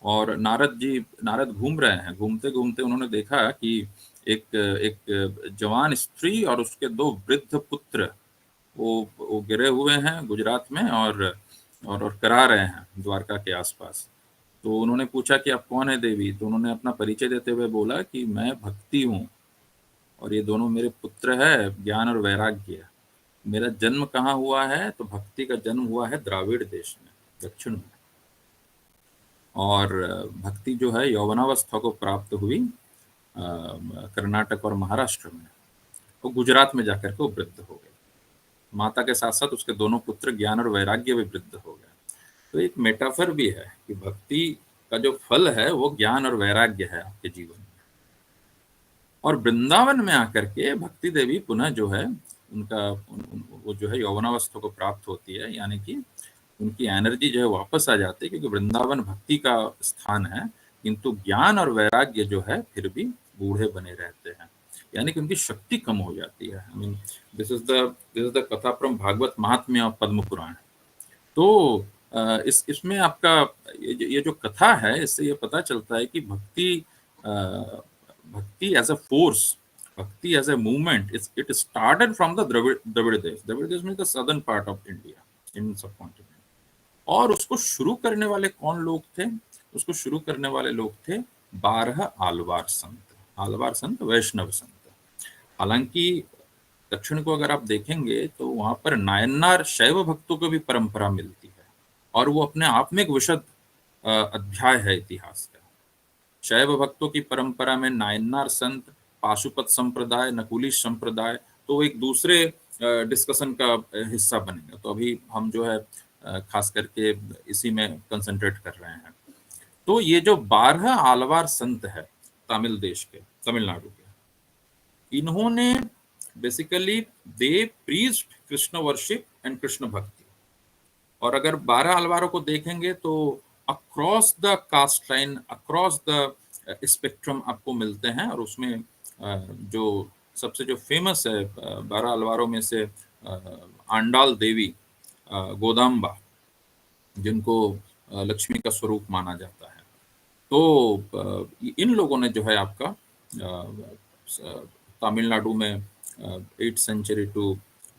और नारद घूम रहे हैं। घूमते घूमते उन्होंने देखा कि एक जवान स्त्री और उसके 2 वृद्ध पुत्र वो गिरे हुए हैं गुजरात में और करा रहे हैं द्वारका के आसपास। तो उन्होंने पूछा कि आप कौन है देवी? तो उन्होंने अपना परिचय देते हुए बोला कि मैं भक्ति हूँ और ये दोनों मेरे पुत्र है, ज्ञान और वैराग्य। मेरा जन्म कहाँ हुआ है? तो भक्ति का जन्म हुआ है द्राविड़ देश में, दक्षिण में, और भक्ति जो है यौवनावस्था को प्राप्त हुई कर्नाटक और महाराष्ट्र में, तो गुजरात में जाकर के वो वृद्ध हो गए। माता के साथ साथ उसके दोनों पुत्र ज्ञान और वैराग्य भी वृद्ध हो गए। तो एक मेटाफर भी है कि भक्ति का जो फल है वो ज्ञान और वैराग्य है आपके जीवन में। और वृंदावन में आकर के भक्ति देवी पुनः जो है वो जो है यौवनावस्था को प्राप्त होती है, यानी कि उनकी एनर्जी जो है वापस आ जाती है, क्योंकि वृंदावन भक्ति का स्थान है, किंतु ज्ञान और वैराग्य जो है फिर भी बूढ़े बने रहते हैं, यानी कि उनकी शक्ति कम हो जाती है। I mean this is the कथा फ्रॉम भागवत महात्म्य और पद्म पुराण। तो इसमें आपका ये जो कथा है, इससे ये पता चलता है कि bhakti as a force, bhakti as a movement, it started from the Dravida desh. Dravida desh means the southern part of India, Indian subcontinent. और उसको शुरू करने वाले कौन लोग थे? उसको शुरू करने वाले लोग थे 12 आलवार संत, वैष्णव संत। हालांकि दक्षिण को अगर आप देखेंगे तो वहां पर नायन्नार शैव भक्तों को भी परंपरा मिलती है, और वो अपने आप में एक विशद अध्याय है इतिहास का। शैव भक्तों की परंपरा में नायन्नार संत, पाशुपत संप्रदाय, नकुली संप्रदाय, तो एक दूसरे डिस्कशन का हिस्सा बनेगा। तो अभी हम जो है खास करके इसी में कंसंट्रेट कर रहे हैं। तो ये जो 12 आलवार संत है तमिल देश के, तमिलनाडु के, इन्होंने basically they preached Krishna worship and Krishna bhakti. और अगर 12 अलवारों को देखेंगे तो across the caste line, across the spectrum आपको मिलते हैं। और उसमें जो सबसे जो फेमस है 12 अलवारों में से आंडाल देवी, गोदाम्बा, जिनको लक्ष्मी का स्वरूप माना जाता है। तो इन लोगों ने जो है आपका तमिलनाडु में 8th century to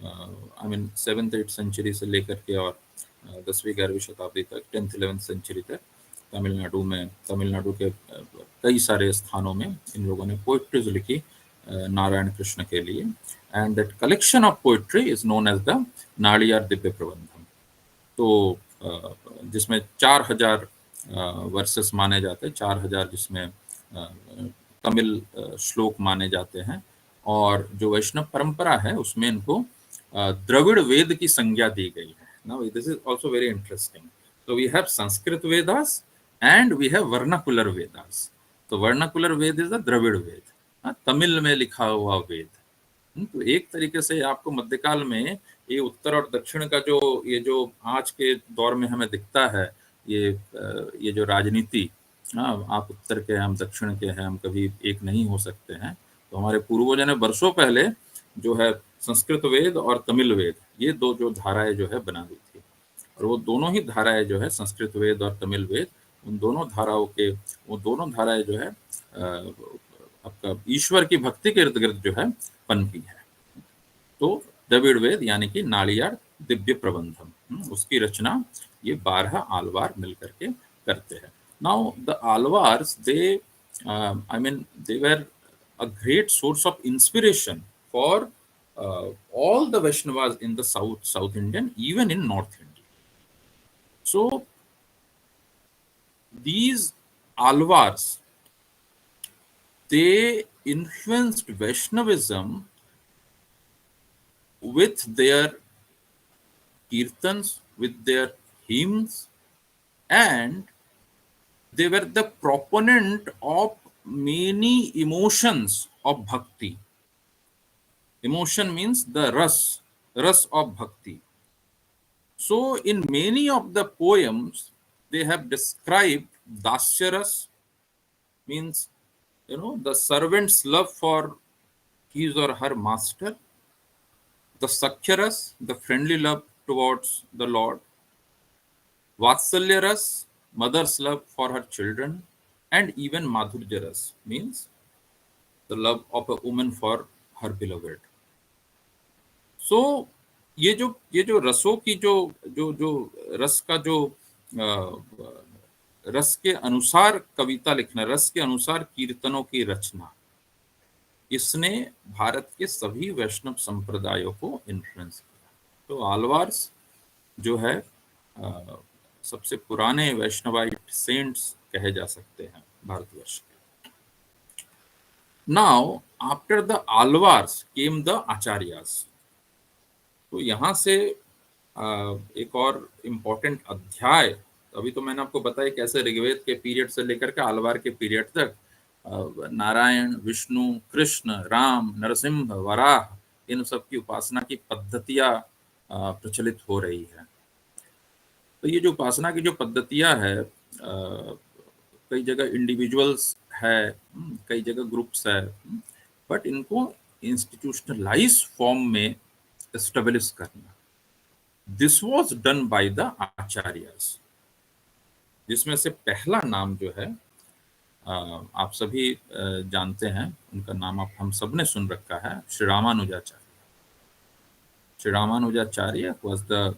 I mean 7th 8th century से लेकर के और 10वीं 11वीं शताब्दी तक, 10th 11th सेंचुरी तक तमिलनाडु के कई सारे स्थानों में इन लोगों ने पोइट्रीज लिखी नारायण कृष्ण के लिए। And that collection of poetry is known as the Nalayira Divya Prabandham. तो जिसमें 4000 वर्सेस माने जाते हैं, 4000 जिसमें तमिल श्लोक माने जाते हैं। और जो वैष्णव परंपरा है उसमें इनको द्रविड़ वेद की संज्ञा दी गई है। Now this is also very interesting. So we have Sanskrit Vedas and we have vernacular Vedas. तो vernacular Veda is the Dravida Veda, Tamil में लिखा हुआ वेद। तो एक तरीके से आपको मध्यकाल में ये उत्तर और दक्षिण का जो आज के दौर में हमें दिखता है, ये जो राजनीति, आप उत्तर के हैं, हम दक्षिण के हैं, हम कभी एक नहीं हो सकते हैं। तो हमारे पूर्वजों ने वर्षों पहले जो है संस्कृत वेद और तमिल वेद, ये दो जो धाराएं जो है बना दी थी। और वो दोनों ही धाराएं जो है संस्कृत वेद और तमिल वेद, वो दोनों धाराएं जो है आपका ईश्वर की भक्ति के इर्द गिर्द जो है पनपी है। तो द्रविड़ वेद यानी कि नालियार दिव्य प्रबंधम, उसकी रचना ये 12 आलवार मिलकर के करते हैं। Now the Alvars they they were a great source of inspiration for all the Vaishnavas in the South Indian, even in North India. So these alvars, they influenced Vaishnavism with their kirtans, with their hymns, and they were the proponent of many emotions of bhakti. Emotion means the ras of bhakti. So in many of the poems, they have described dasyaras, means, the servant's love for his or her master, the sakhyaras, the friendly love towards the Lord, vatsalyaras, mother's love for her children, and even madhuryaras, means the love of a woman for her beloved. So ये जो रसों की जो रस का जो रस के अनुसार कविता लिखना, रस के अनुसार कीर्तनों की रचना, इसने भारत के सभी वैष्णव संप्रदायों को इन्फ्लुएंस किया। तो आलवार्स जो है सबसे पुराने वैष्णवाइट सेंट्स कहे जा सकते हैं भारतवर्ष के। Now after the Alvars came the Acharyas. तो यहाँ से एक और इम्पोर्टेंट अध्याय, अभी तो मैंने आपको बताया कैसे ऋग्वेद के पीरियड से लेकर के आलवार के पीरियड तक नारायण, विष्णु, कृष्ण, राम, नरसिंह, वराह, इन सब की उपासना की पद्धतियां प्रचलित हो रही है। तो ये जो उपासना की जो पद्धतियां है, कई जगह इंडिविजुअल्स है, कई जगह ग्रुप्स है, बट इनको इंस्टीट्यूशनलाइज फॉर्म में एस्टेब्लिश करना, this was done by the acharyas, जिसमें से पहला नाम जो है आप सभी जानते हैं, उनका नाम हम सब ने सुन रखा है, Shri Ramanujacharya. Shri Ramanujacharya was the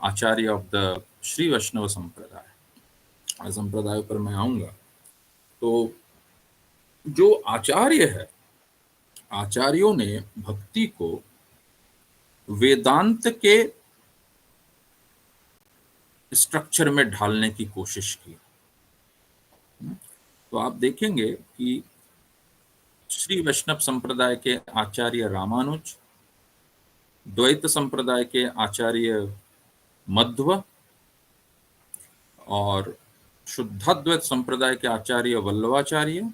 Acharya of the Shri Vaishnava Sampradaya. संप्रदाय पर मैं आऊंगा। तो जो आचार्य है, आचार्यों ने भक्ति को वेदांत के स्ट्रक्चर में ढालने की कोशिश की। तो आप देखेंगे कि श्री वैष्णव संप्रदाय के आचार्य रामानुज, द्वैत संप्रदाय के आचार्य मध्व और शुद्धाद्वैत संप्रदाय के आचार्य वल्लभाचार्य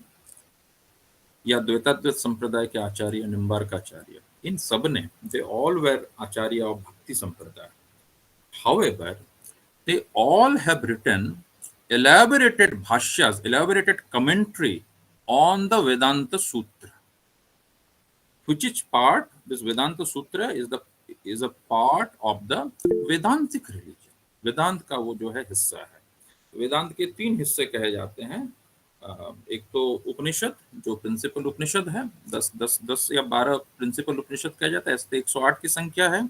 या द्वैताद्वैत संप्रदाय के आचार्य निम्बार्काचार्य, इन सब ने, they all where Acharya of भक्ति संप्रदाय। However, they all have written elaborated bhashyas, elaborated commentary on the Vedanta Sutra, which is part, this Vedanta Sutra is a part of the Vedantic religion. वेदांत का वो जो है हिस्सा है। वेदांत के 3 हिस्से कहे जाते हैं। एक तो उपनिषद, जो प्रिंसिपल उपनिषद है, 10 या 12 प्रिंसिपल उपनिषद कहा जाता है, ऐसे 108 की संख्या है,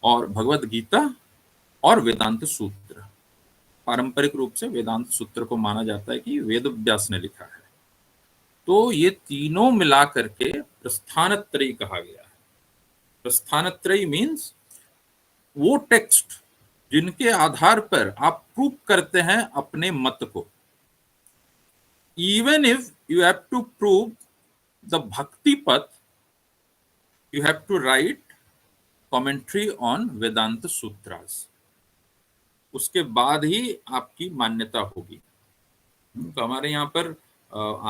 और भगवद गीता और वेदांत सूत्र। पारंपरिक रूप से वेदांत सूत्र को माना जाता है कि वेद व्यास ने लिखा है। तो ये तीनों मिला करके प्रस्थानत्रयी कहा गया है। प्रस्थानत्रयी मीन्स वो टेक्स्ट जिनके आधार पर आप प्रूव करते हैं अपने मत को। Even if you have to prove the Bhakti Path, you have to write commentary on Vedanta Sutras. उसके बाद ही आपकी मान्यता होगी। तो हमारे यहाँ पर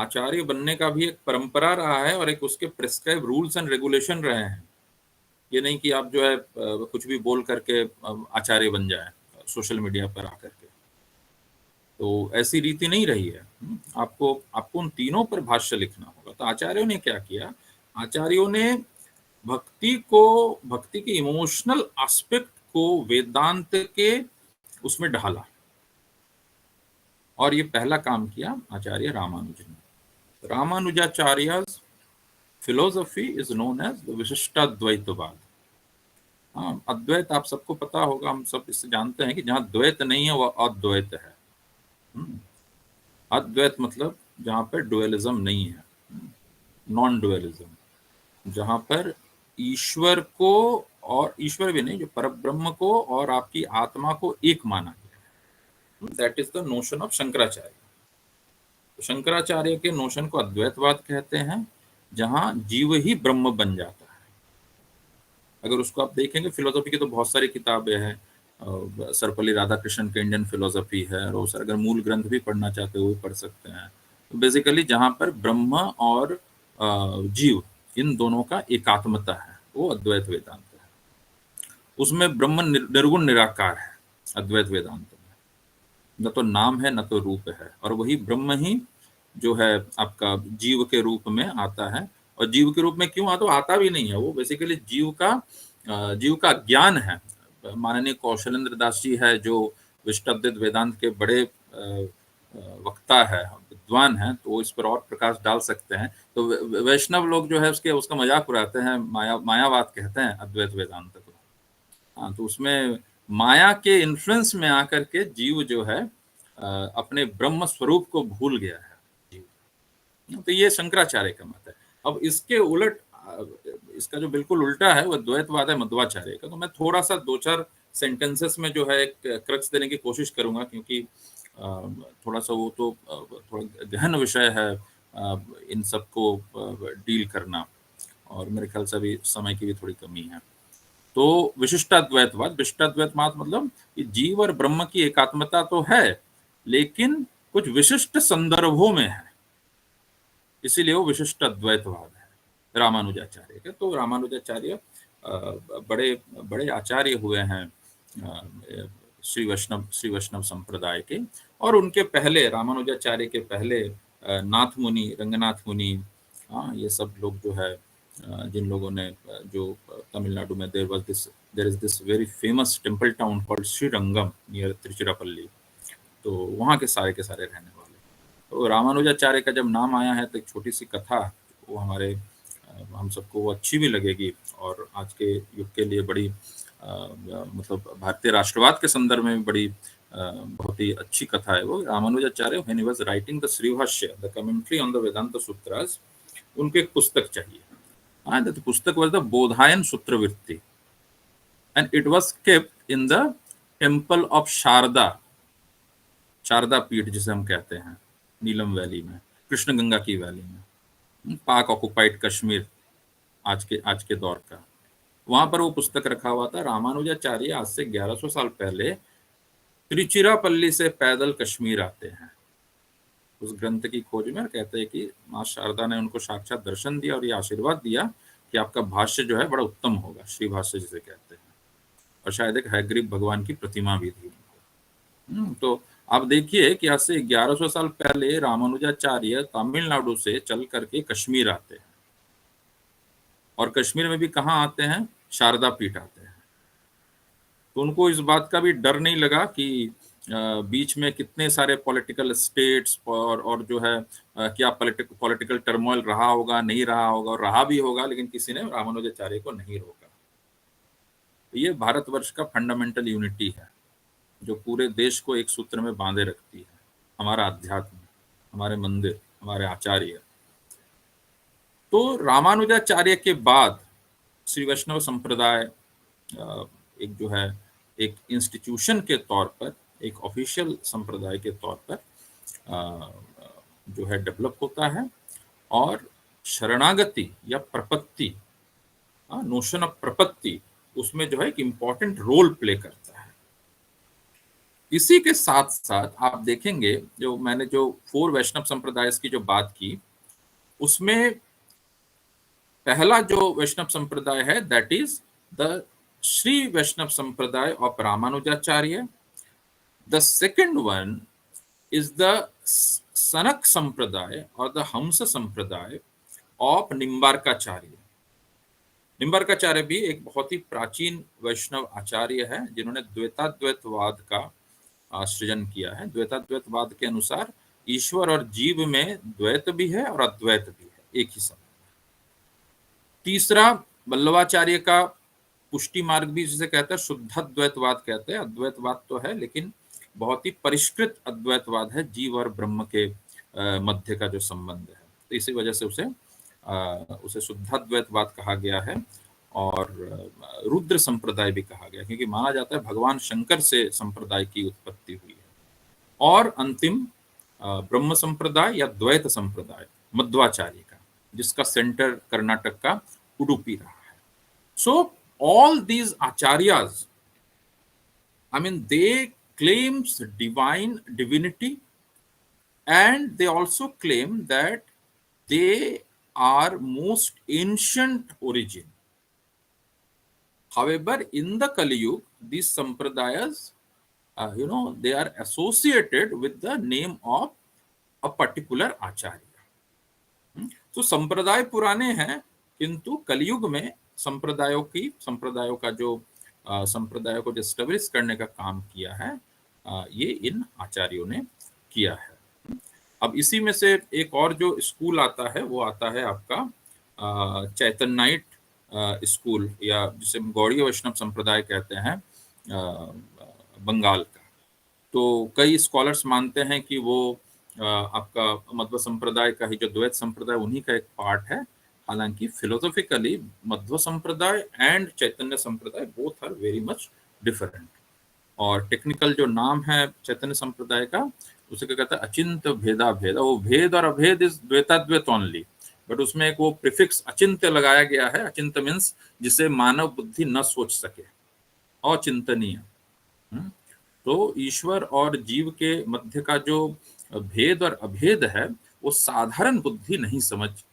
आचार्य बनने का भी एक परंपरा रहा है और एक उसके प्रिस्क्राइब रूल्स एंड रेगुलेशन रहे हैं। ये नहीं कि आप जो है कुछ भी बोल करके आचार्य बन जाए सोशल मीडिया पर आकर के, तो ऐसी रीति नहीं रही है। आपको उन तीनों पर भाष्य लिखना होगा। तो आचार्यों ने क्या किया? आचार्यों ने भक्ति के इमोशनल एस्पेक्ट को वेदांत के उसमें ढाला, और ये पहला काम किया आचार्य रामानुज ने। रामानुजाचार्य's philosophy is known as the विशिष्टाद्वैतवाद। हाँ, अद्वैत आप सबको पता होगा, हम सब इससे जानते हैं कि जहाँ द्वैत नहीं है वह अद्वैत है। अद्वैत मतलब जहाँ पर डुअलिज्म नहीं है, नॉन डुअलिज्म, जहाँ पर ईश्वर को, और ईश्वर भी नहीं, जो परब्रह्म को और आपकी आत्मा को एक माना गया है। That is the notion of Shankaracharya. Shankaracharya के नोशन को अद्वैतवाद कहते हैं, जहाँ जीव ही ब्रह्म बन जाता है। अगर उसको आप देखेंगे, फिलोसफी की तो बहुत सारी किताबें हैं, सर्वपल्ली राधाकृष्णन के इंडियन फिलोसफी है, और सर अगर मूल ग्रंथ भी पढ़ना चाहते हो वो भी पढ़ सकते हैं। तो बेसिकली जहाँ पर ब्रह्म और जीव इन दोनों का एकात्मता है, वो अद्वैत वेदांत है। उसमें ब्रह्म निर्गुण निराकार है अद्वैत वेदांत में, न तो नाम है न तो रूप है, और वही ब्रह्म ही जो है आपका जीव के रूप में आता है। और जीव के रूप में क्यों आता भी नहीं है, वो बेसिकली जीव का ज्ञान है। माननीय कौशलेंद्र दास जी है, जो विशिष्टाद्वैत वेदांत के बड़े वक्ता है, विद्वान है, तो इस पर और प्रकाश डाल सकते हैं। तो वैष्णव लोग जो है उसका मजाक उड़ाते हैं, मायावाद कहते हैं अद्वैत वेदांत को। हाँ, तो उसमें माया के इन्फ्लुएंस में आकर के जीव जो है अपने ब्रह्म स्वरूप को भूल गया है जीव। तो ये शंकराचार्य का मत है। अब इसके उलट इसका जो बिल्कुल उल्टा है वो द्वैतवाद है मध्वाचार्य का। तो मैं थोड़ा सा 2-4 सेंटेंसेस में जो है एक क्रक्स देने की कोशिश करूंगा, क्योंकि थोड़ा सा वो तो थोड़ा गहन विषय है इन सबको डील करना, और मेरे ख्याल से अभी समय की भी थोड़ी कमी है। तो विशिष्टाद्वैतवाद मतलब कि जीव और ब्रह्म की एकात्मता तो है, लेकिन कुछ विशिष्ट संदर्भों में है, इसीलिए वो विशिष्ट अद्वैतवाद है रामानुजाचार्य के। तो रामानुजाचार्य बड़े बड़े आचार्य हुए हैं श्री वैष्णव संप्रदाय के। और उनके पहले, रामानुजाचार्य के पहले नाथ मुनि, रंगनाथ मुनि, ये सब लोग जो है जिन लोगों ने जो तमिलनाडु में there is this very famous temple town called Srirangam near Tiruchirappalli, तो वहाँ के सारे रहने वाले। तो रामानुजाचार्य का जब नाम आया है तो एक छोटी सी कथा, वो हम सबको वो अच्छी भी लगेगी, और आज के युग के लिए बड़ी मतलब भारतीय राष्ट्रवाद के संदर्भ में बड़ी बहुत ही अच्छी कथा है वो। Ramanujacharya when he was writing the Shribhashya, the commentary on the Vedanta Sutras, उनको एक पुस्तक चाहिए। The पुस्तक was the Baudhayana सूत्रवृत्ति, and it was kept in the temple of Sharda पीठ जिसे हम कहते हैं, नीलम वैली में, कृष्ण गंगा की वैली में, पाक ऑक्युपाइड कश्मीर आज के दौर का, वहां पर वो पुस्तक रखा हुआ था। रामानुजाचार्य आज से 1100 साल पहले तिरुचिरापल्ली से पैदल कश्मीर आते हैं उस ग्रंथ की खोज में, कहते हैं कि माँ शारदा ने उनको साक्षात दर्शन दिया और ये आशीर्वाद दिया कि आपका भाष्य जो है बड़ा उत्तम होगा, श्री भाष्य जिसे कहते हैं, और शायद एक हयग्रीव भगवान की प्रतिमा भी थी उनको। तो आप देखिए कि आज से 1100 साल पहले रामानुजाचार्य तमिलनाडु से चल करके कश्मीर आते हैं, और कश्मीर में भी कहाँ आते हैं, शारदा पीठ आते हैं। तो उनको इस बात का भी डर नहीं लगा कि बीच में कितने सारे पॉलिटिकल स्टेट्स और जो है क्या पॉलिटिकल टर्मोइल रहा होगा, नहीं रहा होगा, और रहा भी होगा, लेकिन किसी ने रामानुजाचार्य को नहीं रोका। तो ये भारतवर्ष का फंडामेंटल यूनिटी है जो पूरे देश को एक सूत्र में बांधे रखती है, हमारा अध्यात्म, हमारे मंदिर, हमारे आचार्य। तो रामानुजाचार्य के बाद श्री वैष्णव संप्रदाय एक जो है एक इंस्टीट्यूशन के तौर पर, एक ऑफिशियल संप्रदाय के तौर पर जो है डेवलप होता है, और शरणागति या प्रपत्ति, नोशन ऑफ प्रपत्ति, उसमें जो है एक इम्पॉर्टेंट रोल प्ले करता है। इसी के साथ साथ आप देखेंगे जो मैंने जो 4 वैष्णव संप्रदाय की जो बात की, उसमें पहला जो वैष्णव संप्रदाय है that is the Shri Vaishnava संप्रदाय of Ramanujacharya. The second one is the Sanak Sampradaya or the Hamsa Sampradaya of Nimbarkacharya. Nimbarkacharya भी एक बहुत ही प्राचीन वैष्णव आचार्य है जिन्होंने द्वैताद्वैतवाद का सृजन किया है। द्वैताद्वैतवाद के अनुसार ईश्वर और जीव में द्वैत भी है और अद्वैत भी है एक ही समय। तीसरा वल्लभाचार्य का पुष्टि मार्ग भी जिसे कहते हैं शुद्धाद्वैतवाद कहते हैं। अद्वैतवाद तो है लेकिन बहुत ही परिष्कृत अद्वैतवाद है, जीव और ब्रह्म के मध्य का जो संबंध है, तो इसी वजह से उसे शुद्धाद्वैतवाद कहा गया है। और रुद्र संप्रदाय भी कहा गया क्योंकि माना जाता है भगवान शंकर से संप्रदाय की उत्पत्ति हुई है। और अंतिम ब्रह्म संप्रदाय या द्वैत संप्रदाय मध्वाचार्य का, जिसका सेंटर कर्नाटक का उडुपी रहा है। So all these Acharyas, I mean, they claims divinity, and they also claim that they are most ancient origin. However, in the Kali Yuga, these sampradayas, they are associated with the name of a particular acharya. तो संप्रदाय पुराने हैं, किंतु कलयुग में संप्रदायों का जो संप्रदायों को एस्टेब्लिश करने का काम किया है, ये इन आचार्यों ने किया है। अब इसी में से एक और जो स्कूल आता है वो आता है आपका चैतन्याइट स्कूल, या जिसे गौड़ीय वैष्णव संप्रदाय कहते हैं, बंगाल का। तो कई स्कॉलर्स मानते हैं कि वो आपका मध्व संप्रदाय का ही जो द्वैत संप्रदाय उन्हीं का एक पार्ट है। हालांकि फिलोसॉफिकली मध्व संप्रदाय एंड चैतन्य संप्रदाय both are very much different. और टेक्निकल जो नाम है चैतन्य संप्रदाय का, उसे क्या कहता है, अचिंत्य भेदा भेद। वो भेद और अभेद इज द्वैताद्वैत ओनली, बट उसमें एक वो प्रीफिक्स अचिंत्य लगाया गया है। अचिंत्य मीन्स जिसे मानव बुद्धि न सोच सके, अचिंतनीय। तो ईश्वर और जीव के मध्य का जो भेद और अभेद है वो साधारण बुद्धि नहीं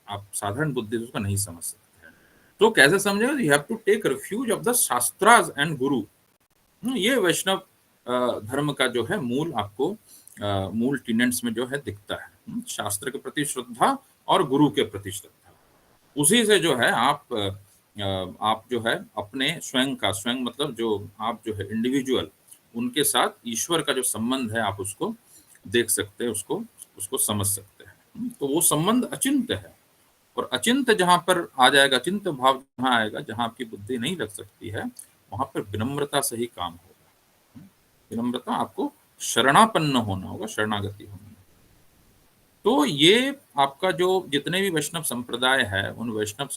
आप साधारण बुद्धि उसको नहीं समझ सकते हैं। तो कैसे समझेगा? You have to take refuge of the shastras and guru. ये वैष्णव धर्म का जो है मूल आपको मूल टीनेंट्स में जो है दिखता है। शास्त्र के प्रति श्रद्धा और गुरु के प्रति श्रद्धा, उसी से जो है आप जो है अपने स्वयं मतलब जो आप जो है इंडिविजुअल, उनके साथ ईश्वर का जो संबंध है आप उसको देख सकते हैं, उसको समझ सकते हैं। तो वो संबंध अचिंत्य है। और अचिंत्य जहां पर आ जाएगा, अचिंत्य भाव जहां आएगा, जहां आपकी बुद्धि नहीं लग सकती है, वहां पर विनम्रता से ही काम होगा। विनम्रता, आपको शरणापन्न होना होगा, शरणागति होनी। तो ये आपका जो जितने भी वैष्णव संप्रदाय है, उन वैष्णव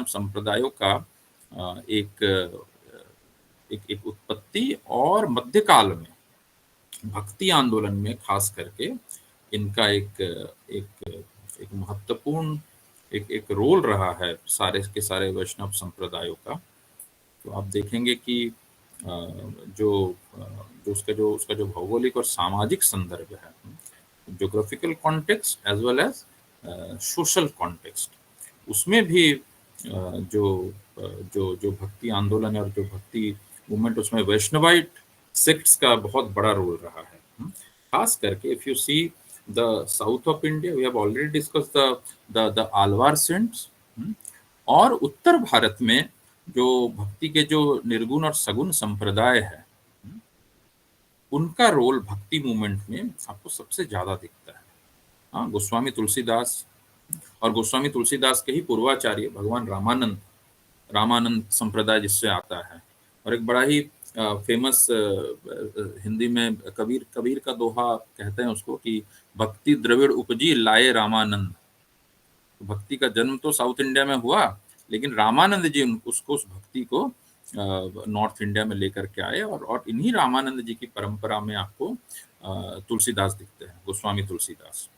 संप्रदायों का एक उत्पत्ति और मध्यकाल में भक्ति आंदोलन में खास करके इनका एक महत्वपूर्ण एक रोल रहा है सारे के सारे वैष्णव संप्रदायों का। तो आप देखेंगे कि जो उसका जो भौगोलिक और सामाजिक संदर्भ है, geographical context as well as social context, उसमें भी जो भक्ति आंदोलन और जो भक्ति मूवमेंट, उसमें वैष्णवाइट सेक्ट्स का बहुत बड़ा रोल रहा है। खास करके if you see the south of India, we have already discuss the Alvar saints. और उत्तर भारत में जो भक्ति के जो निर्गुण और सगुण संप्रदाय है, उनका रोल भक्ति मूवमेंट में आपको सबसे ज्यादा दिखता है। गोस्वामी तुलसीदास, और गोस्वामी तुलसीदास के ही पूर्वाचार्य भगवान रामानंद संप्रदाय जिससे आता है। और एक बड़ा ही फेमस हिंदी में कबीर का दोहा कहते हैं उसको कि भक्ति द्रविड़ उपजी लाए रामानंद। तो भक्ति का जन्म तो साउथ इंडिया में हुआ, लेकिन रामानंद जी उसको उस भक्ति को नॉर्थ इंडिया में लेकर के आए। और इन्हीं रामानंद जी की परंपरा में आपको तुलसीदास दिखते हैं, गोस्वामी तुलसीदास।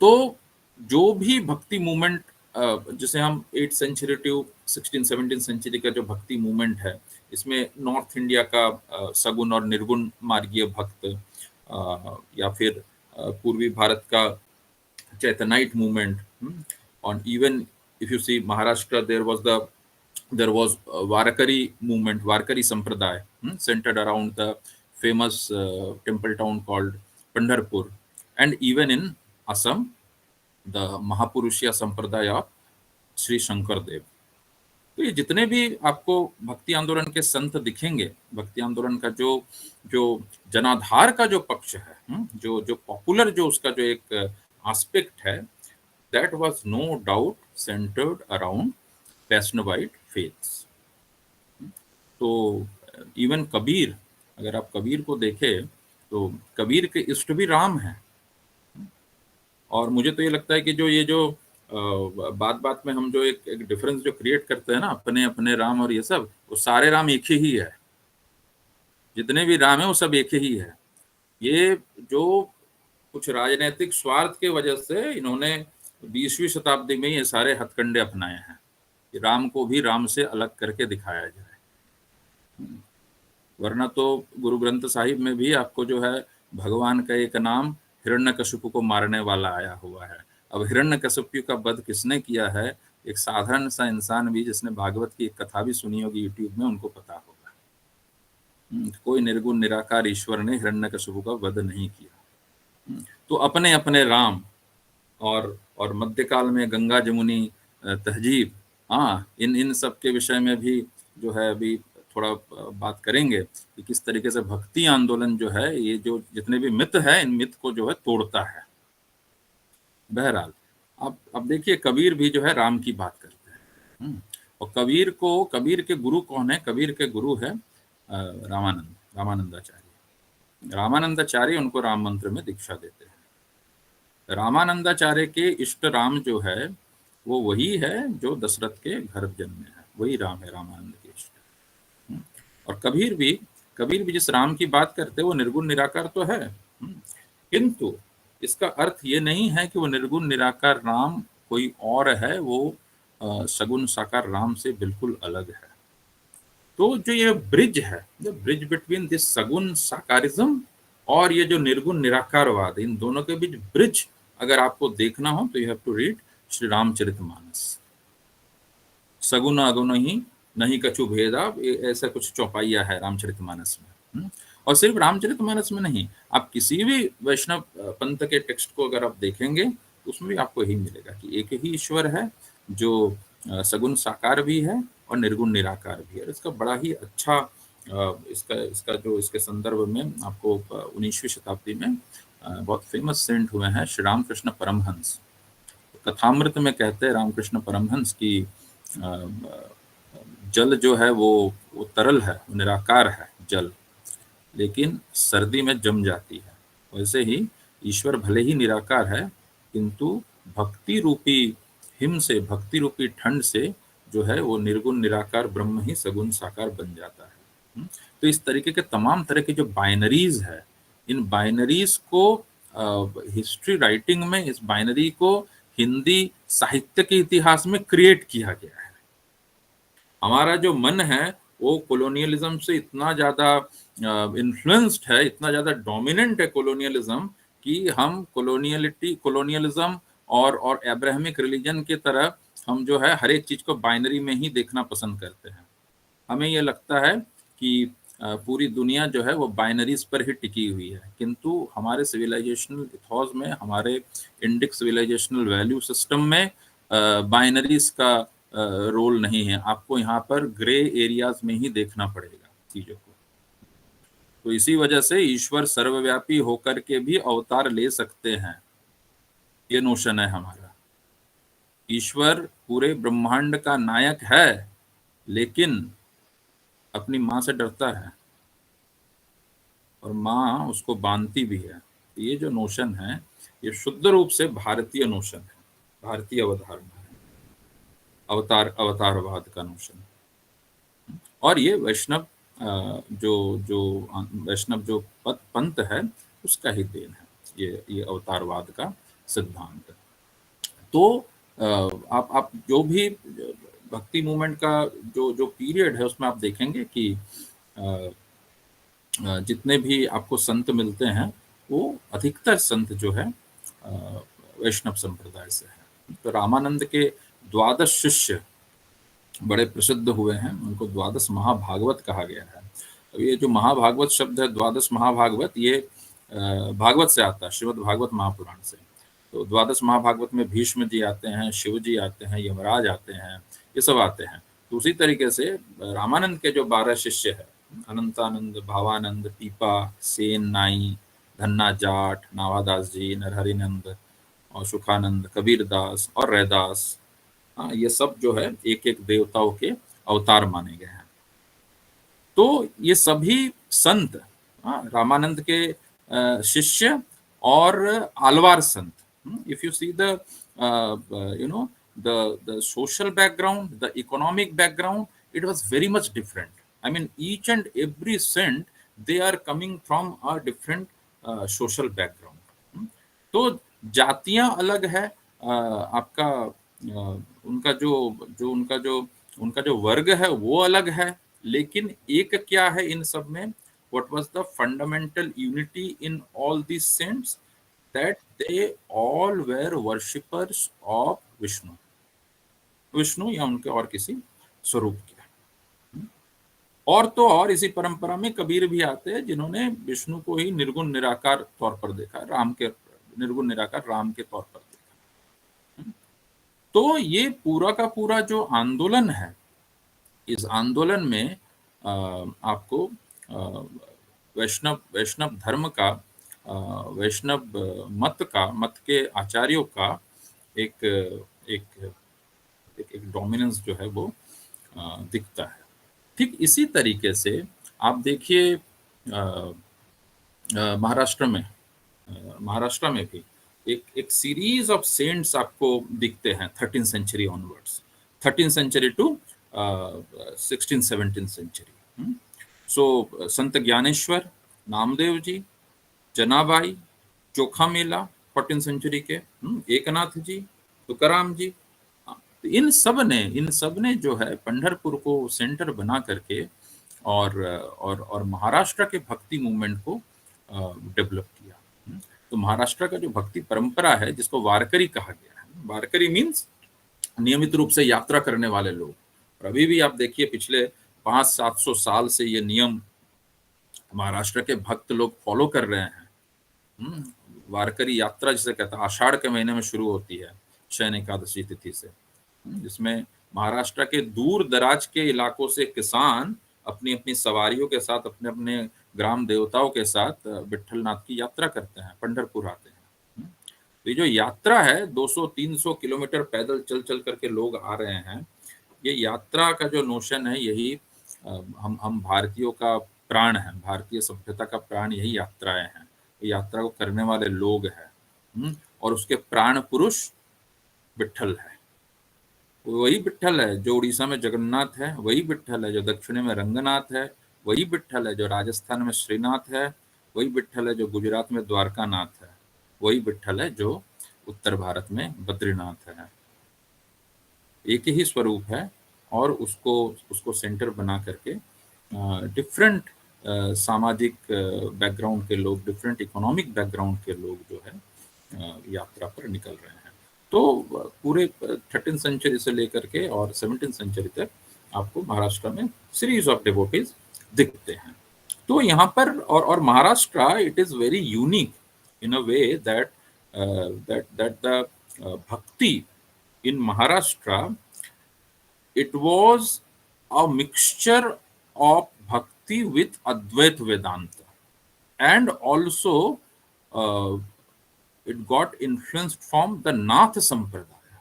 तो जो भी भक्ति मूवमेंट जिसे हम 8th century to 16th-17th century का जो भक्ति मूवमेंट है, इसमें नॉर्थ इंडिया का सगुण और निर्गुण मार्गीय भक्त, या फिर पूर्वी भारत का चैतनाइट मूवमेंट, और even if you see Maharashtra, there was Varkari movement, Varkari Sampradaya, centered around the famous temple town called Pandharpur, and even in Assam the महापुरुषिया संप्रदाय ऑफ श्री शंकर देव। तो ये जितने भी आपको भक्ति आंदोलन के संत दिखेंगे, भक्ति आंदोलन का जो जनाधार का जो पक्ष है, जो पॉपुलर जो उसका जो एक एस्पेक्ट है, that was no doubt centred around Vaishnavite faiths. So even Kabir, अगर आप कबीर को देखें तो कबीर के इष्ट भी राम हैं। और मुझे तो ये लगता है कि जो बात बात में हम जो एक डिफरेंस जो क्रिएट करते हैं ना, अपने अपने राम और ये सब, वो सारे राम एक ही है। जितने भी राम है वो सब एक ही है। ये जो कुछ राजनीतिक स्वार्थ के वजह से इन्होंने 20वीं शताब्दी में ये सारे हथकंडे अपनाए हैं कि राम को भी राम से अलग करके दिखाया जाए। वरना तो गुरु ग्रंथ साहिब में भी आपको जो है भगवान का एक नाम हिरण्यकशिपु को मारने वाला आया हुआ है। अब हिरण्यकशिपु का वध किसने किया है, एक साधारण सा इंसान भी जिसने भागवत की एक कथा भी सुनी होगी यूट्यूब में, उनको पता होगा। कोई निर्गुण निराकार ईश्वर ने हिरण्यकशिपु का वध नहीं किया। तो अपने अपने राम और मध्यकाल में गंगा जमुनी तहजीब, इन सब के विषय में भी जो है अभी थोड़ा बात करेंगे कि किस तरीके से भक्ति आंदोलन जो है, ये जो जितने भी मिथ है, इन मिथ को जो है तोड़ता है। बहरहाल अब देखिए, कबीर भी जो है राम की बात करते हैं। और कबीर के गुरु कौन है? कबीर के गुरु है रामानंदाचार्य। रामानंदाचार्य उनको राम मंत्र में दीक्षा देते हैं। रामानंदाचार्य के इष्ट राम जो है वो वही है जो दशरथ के घर जन्मे है, वही राम है रामानंद के इष्ट। और कबीर भी जिस राम की बात करते वो निर्गुण निराकार तो है, किंतु इसका अर्थ ये नहीं है कि वो निर्गुण निराकार राम कोई और है, वो सगुण साकार राम से बिल्कुल अलग है। तो जो ये ब्रिज है, जो ब्रिज बिटवीन दिस सगुण साकारिज्म और ये जो निर्गुण निराकारवाद, इन दोनों के बीच ब्रिज अगर आपको देखना हो तो you have to read Shri Ramcharitmanas. सगुण अगुण ही नहीं कछु भेदा, ऐसा कुछ चौपाइया है रामचरितमानस में। और सिर्फ रामचरितमानस में नहीं, आप किसी भी वैष्णव पंथ के टेक्स्ट को अगर आप देखेंगे तो उसमें भी आपको यही मिलेगा कि एक ही ईश्वर है जो सगुण साकार भी है और निर्गुण निराकार भी है। इसका बड़ा ही अच्छा इसका जो इसके संदर्भ में आपको 19वीं शताब्दी में बहुत फेमस सेंट हुए हैं श्री रामकृष्ण परमहंस। कथामृत में कहते हैं रामकृष्ण परमहंस की जल जो है वो तरल है, वो निराकार है जल, लेकिन सर्दी में जम जाती है। वैसे ही ईश्वर भले ही निराकार है, किंतु भक्ति रूपी हिम से, भक्ति रूपी ठंड से जो है वो निर्गुण निराकार ब्रह्म ही सगुण साकार बन जाता है। तो इस तरीके के तमाम तरह के जो बाइनरीज है, इन बाइनरीज को हिस्ट्री राइटिंग में, इस बाइनरी को हिंदी साहित्य के इतिहास में क्रिएट किया गया है। हमारा जो मन है वो कोलोनियलिज्म से इतना ज़्यादा इन्फ्लुएंस्ड है, इतना ज़्यादा डोमिनेंट है कोलोनियलिज्म, कि हम कोलोनियलिज्म और एब्राहमिक रिलीजन की तरह हम जो है हर एक चीज़ को बाइनरी में ही देखना पसंद करते हैं। हमें ये लगता है कि पूरी दुनिया जो है वो बाइनरीज पर ही टिकी हुई है, किंतु हमारे सिविलाइजेशनल इथॉस में, हमारे इंडिक सिविलाइजेशनल वैल्यू सिस्टम में बाइनरीज का रोल नहीं है। आपको यहाँ पर ग्रे एरियाज में ही देखना पड़ेगा चीज़ों को। तो इसी वजह से ईश्वर सर्वव्यापी होकर के भी अवतार ले सकते हैं, ये नोशन है हमारा। ईश्वर पूरे ब्रह्मांड का नायक है, लेकिन अपनी माँ से डरता है और माँ उसको बांधती भी है। तो ये जो नोशन है ये शुद्ध रूप से भारतीय नोशन है, भारतीय अवधारणा है, अवतारवाद का नोशन। और ये वैष्णव जो पंथ है उसका ही देन है ये अवतारवाद का सिद्धांत। तो आप जो भी भक्ति मूवमेंट का जो पीरियड है उसमें आप देखेंगे कि जितने भी आपको संत मिलते हैं वो अधिकतर संत जो है वैष्णव संप्रदाय से है। तो रामानंद के 12 शिष्य बड़े प्रसिद्ध हुए हैं, उनको 12 महाभागवत कहा गया है। अब ये जो महाभागवत शब्द है, 12 महाभागवत, ये भागवत से आता है, श्रीमद् भागवत महापुराण से। तो 12 महाभागवत में भीष्म जी आते हैं, शिव जी आते हैं, यमराज आते हैं, ये सब आते हैं। तो उसी तरीके से रामानंद के जो 12 शिष्य है, अनंतानंद, भावानंद, पीपा, सेन, नाई, धन्ना जाट, नावादास जी, नरहरिनंद और सुखानंद, कबीरदास और रैदास, ये सब जो है एक एक देवताओं के अवतार माने गए हैं। तो ये सभी संत रामानंद के शिष्य और आलवार संत, if you see the you know the social background, the economic background, it was very much different. I mean, each and every saint, they are coming from a different social background. तो जातियां अलग है, आपका उनका जो वर्ग है वो अलग है, लेकिन एक क्या है इन सब में, what was the fundamental unity in all these saints, that they all were worshippers of Vishnu या उनके और किसी स्वरूप के। और तो और इसी परंपरा में कबीर भी आते हैं जिन्होंने विष्णु को ही निर्गुण निराकार तौर पर देखा, निर्गुण निराकार राम के तौर पर देखा। तो ये पूरा का पूरा जो आंदोलन है, इस आंदोलन में आपको वैष्णव धर्म का, वैष्णव मत के आचार्यों का एक डोमिनेंस जो है वो दिखता है। ठीक इसी तरीके से आप देखिए महाराष्ट्र में भी एक सीरीज ऑफ सेंट्स आपको दिखते हैं 13th century onwards, 13th century to 16th 17th century. So Sant Dnyaneshwar, Namdev ji, Janabai, Chokha Mela 14th century के, एकनाथ जी, तुकाराम जी, तो इन सब ने जो है पंढरपुर को सेंटर बना करके और महाराष्ट्र के भक्ति मूवमेंट को डेवलप किया। तो महाराष्ट्र का जो भक्ति परंपरा है, जिसको वारकरी कहा गया है, वारकरी मीन्स नियमित रूप से यात्रा करने वाले लोग। और अभी भी आप देखिए पिछले 500-700 साल से ये नियम महाराष्ट्र के भक्त लोग फॉलो कर रहे हैं। वारकरी यात्रा जिसे कहता है, आषाढ़ के महीने में शुरू होती है शयन एकादशी तिथि से, जिसमें महाराष्ट्र के दूर दराज के इलाकों से किसान अपनी अपनी सवारियों के साथ, अपने अपने ग्राम देवताओं के साथ विट्ठलनाथ की यात्रा करते हैं, पंढरपुर आते हैं। तो ये जो यात्रा है 200-300 किलोमीटर पैदल चल करके लोग आ रहे हैं। ये यात्रा का जो नोशन है, यही हम भारतीयों का प्राण है, भारतीय सभ्यता का प्राण यही यात्राएं हैं, यात्रा को करने वाले लोग हैं। और उसके प्राण पुरुष विट्ठल है। वही विट्ठल है जो उड़ीसा में जगन्नाथ है, वही विट्ठल है जो दक्षिण में रंगनाथ है, वही विट्ठल है जो राजस्थान में श्रीनाथ है, वही विट्ठल है जो गुजरात में द्वारकानाथ है, वही विट्ठल है जो उत्तर भारत में बद्रीनाथ है। एक ही स्वरूप है और उसको सेंटर बना करके डिफरेंट सामाजिक बैकग्राउंड के लोग, डिफरेंट इकोनॉमिक बैकग्राउंड के लोग जो है यात्रा पर निकल रहे हैं। तो पूरे 13th सेंचुरी से लेकर के और 17th सेंचुरी तक आपको महाराष्ट्र में सीरीज ऑफ डिवोटीज दिखते हैं। तो यहाँ पर और Maharashtra, it is very unique in a way that the भक्ति इन Maharashtra, it was a mixture of bhakti with Advaita Vedanta, and also it got influenced from the Nath Sampradaya.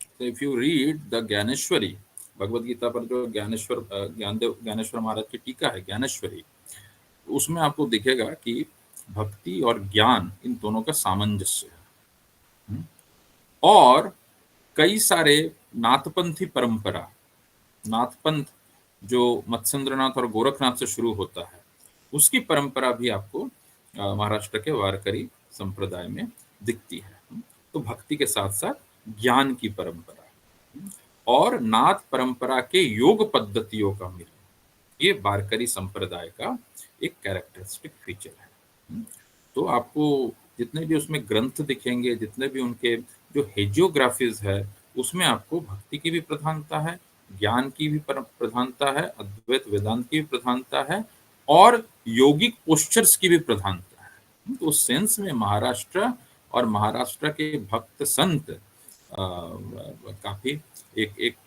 So if you read the Gyaneshwari, Bhagavad Gita पर जो ज्ञानेश्वर महाराज की टीका है ज्ञानेश्वरी, उसमें आपको दिखेगा कि भक्ति और ज्ञान इन दोनों का सामंजस्य है। और कई सारे नाथपंथी परंपरा, नाथपंथ जो मत्स्येंद्रनाथ और गोरखनाथ से शुरू होता है, उसकी परंपरा भी आपको महाराष्ट्र के वारकरी संप्रदाय में दिखती है। तो भक्ति के साथ साथ ज्ञान की परंपरा और नाथ परंपरा के योग पद्धतियों का मिलन, ये वारकरी संप्रदाय का एक कैरेक्टरिस्टिक फीचर है। तो आपको जितने भी उसमें ग्रंथ दिखेंगे, जितने भी उनके जो हेजियोग्राफीज है, उसमें आपको भक्ति की भी प्रधानता है, ज्ञान की भी प्रधानता है, अद्वैत वेदांत की भी प्रधानता है और योगिक पोस्चर्स की भी प्रधानता है। तो उस सेंस में महाराष्ट्र और महाराष्ट्र के भक्त संत काफी एक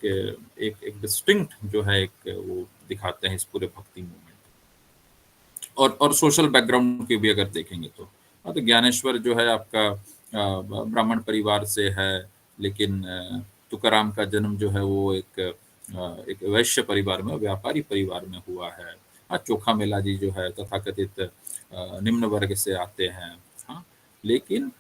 डिस्टिंक्ट जो है एक वो दिखाते हैं इस पूरे भक्ति मूवमेंट। और सोशल बैकग्राउंड की भी अगर देखेंगे तो ज्ञानेश्वर जो है आपका ब्राह्मण परिवार से है, लेकिन तुकाराम का जन्म जो है वो एक वैश्य परिवार में, व्यापारी परिवार में हुआ है। हाँ, चोखा मेला जी जो है तथाकथित निम्न वर्ग से आते हैं। हाँ, लेकिन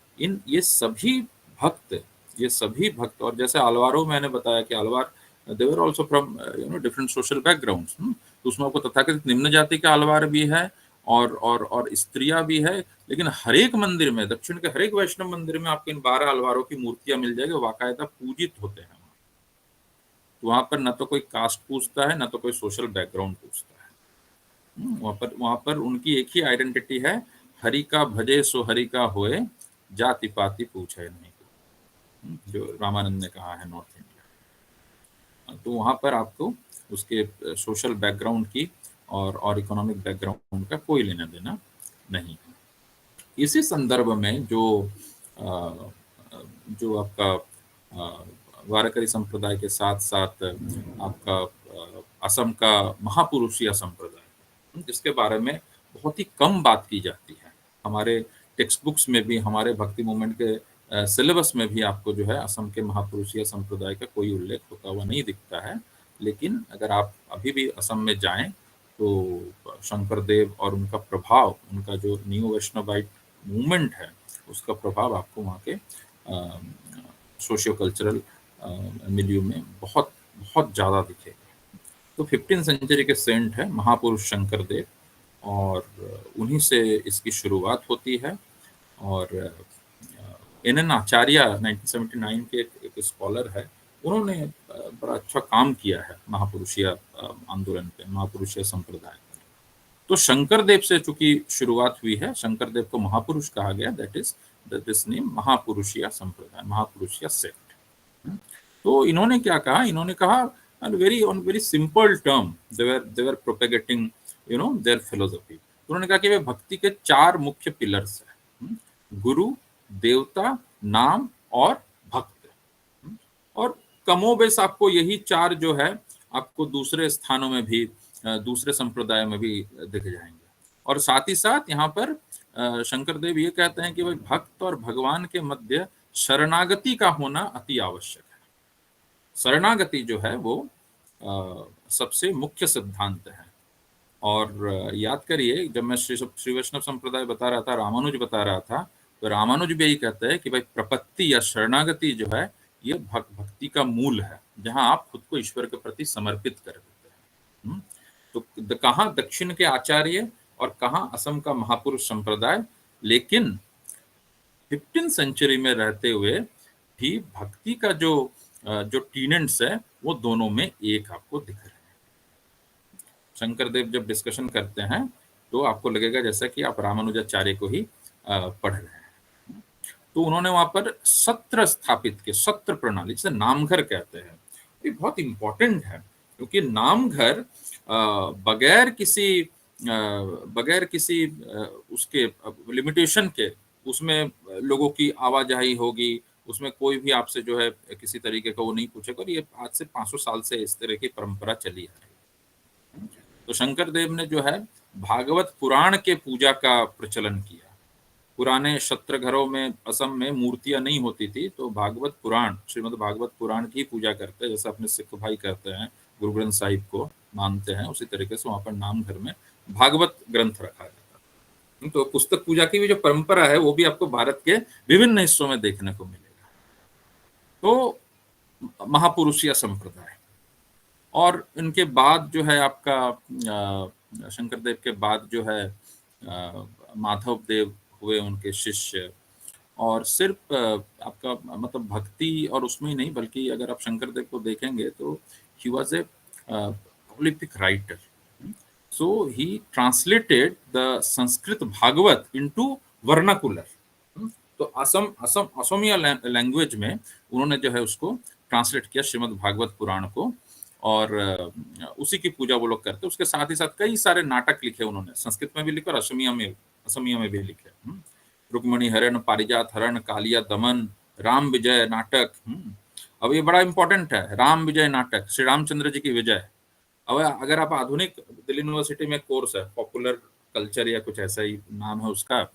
ये सभी भक्त और जैसे अलवारो मैंने बताया कि Alvar they were also from different social backgrounds. तो उसमें आपको तथाकथित निम्न जाति का अलवार भी है और स्त्रियां भी है, लेकिन हर एक मंदिर में, दक्षिण के हर एक वैष्णव मंदिर में आपको इन 12 अलवारों की मूर्तियां मिल जाएगी, बाकायदा पूजित होते हैं। तो वहां पर न तो कोई कास्ट पूछता है, न तो कोई सोशल बैकग्राउंड पूछता है। वहां पर उनकी एक ही आइडेंटिटी है, हरि का भजे सो हरि का होए, जाति पाति पूछे नहीं, जो रामानंद ने कहा है नॉर्थ इंडिया। तो वहां पर आपको उसके सोशल बैकग्राउंड की और इकोनॉमिक बैकग्राउंड का कोई लेना देना नहीं है। इसी संदर्भ में जो आपका वारकरी संप्रदाय के साथ साथ आपका असम का महापुरुषिया संप्रदाय, जिसके बारे में बहुत ही कम बात की जाती है। हमारे टेक्स्ट बुक्स में भी, हमारे भक्ति मूवमेंट के सिलेबस में भी आपको जो है असम के महापुरुषिया संप्रदाय का कोई उल्लेख होता हुआ नहीं दिखता है। लेकिन अगर आप अभी भी असम में जाएं तो शंकर देव और उनका प्रभाव, उनका जो न्यू वैष्णवाइट मूवमेंट है, उसका प्रभाव आपको वहाँ के सोशियो कल्चरल मिलियू में बहुत बहुत ज़्यादा दिखेगा। तो 15th सेंचुरी के सेंट है महापुरुष शंकर देव, और उन्हीं से इसकी शुरुआत होती है। और एन आचार्य 1979 के एक स्कॉलर है, उन्होंने बड़ा अच्छा काम किया है महापुरुषिया आंदोलन पे, महापुरुषिया संप्रदाय पर। तो शंकर देव से चूंकि शुरुआत हुई है, शंकर देव को महापुरुष कहा गया, दैट इज दिस नेम महापुरुषिया संप्रदाय, महापुरुषिया सेक्ट। तो इन्होंने क्या कहा, इन्होंने कहा on very simple term they were propagating their philosophy। उन्होंने कहा कि वे भक्ति के 4 मुख्य पिलर्स हैं, गुरु, देवता, नाम और भक्त। और कमोबेश आपको यही 4 जो है आपको दूसरे स्थानों में भी, दूसरे संप्रदायों में भी दिख जाएंगे। और साथ ही साथ यहाँ पर शंकर देव ये कहते हैं कि भाई भक्त और भगवान के मध्य शरणागति का होना अति आवश्यक है। शरणागति जो है वो सबसे मुख्य सिद्धांत है। और याद करिए, जब मैं श्री वैष्णव संप्रदाय बता रहा था, रामानुज बता रहा था, तो रामानुज भी यही कहते हैं कि भाई प्रपत्ति या शरणागति जो है ये भक्ति का मूल है, जहां आप खुद को ईश्वर के प्रति समर्पित कर देते हैं। तो कहाँ दक्षिण के आचार्य और कहाँ असम का महापुरुष संप्रदाय, लेकिन 15th सेंचुरी में रहते हुए भी भक्ति का जो टीनेंट्स है वो दोनों में एक आपको दिख रहे हैं। शंकर देव जब डिस्कशन करते हैं तो आपको लगेगा जैसा कि आप रामानुजाचार्य को ही पढ़ रहे हैं। तो उन्होंने वहां पर सत्र स्थापित किए, सत्र प्रणाली, जिसे नामघर कहते हैं। ये बहुत इंपॉर्टेंट है, क्योंकि नामघर बगैर किसी उसके लिमिटेशन के उसमें लोगों की आवाजाही होगी, उसमें कोई भी आपसे जो है किसी तरीके का वो नहीं पूछेगा। और ये आज से 500 साल से इस तरह की परंपरा चली आ रही है। तो शंकर देव ने जो है भागवत पुराण के पूजा का प्रचलन किया। पुराने क्षत्र घरों में असम में मूर्तियां नहीं होती थी, तो भागवत पुराण, श्रीमद् भागवत पुराण की पूजा करते हैं, जैसे अपने सिख भाई करते हैं, गुरु ग्रंथ साहिब को मानते हैं, उसी तरीके से वहां पर नाम घर में भागवत ग्रंथ रखा जाता है। तो पुस्तक पूजा की भी जो परंपरा है वो भी आपको भारत के विभिन्न हिस्सों में देखने को मिलेगा। तो महापुरुषिया संप्रदाय, और इनके बाद जो है आपका शंकर देव के बाद जो है माधव देव हुए उनके शिष्य। और सिर्फ आपका मतलब भक्ति और उसमें ही नहीं, बल्कि अगर आप शंकर देव को देखेंगे तो he was a prolific writer, so he translated the Sanskrit Bhagavat into vernacular। तो असमिया लैंग्वेज में उन्होंने जो है उसको ट्रांसलेट किया, श्रीमद् भागवत पुराण को, और उसी की पूजा वो लोग करते। उसके साथ ही साथ कई सारे नाटक लिखे उन्होंने, संस्कृत में भी लिखे और असमिया में भी लिखे। रुक्मणी हरण, पारिजात हरण, कालिया दमन, राम विजय नाटक। अब ये बड़ा इंपॉर्टेंट है, राम विजय नाटक, श्री रामचंद्र जी की विजय। अब अगर आप आधुनिक दिल्ली यूनिवर्सिटी में कोर्स है पॉपुलर कल्चर या कुछ ऐसा ही नाम है उसका,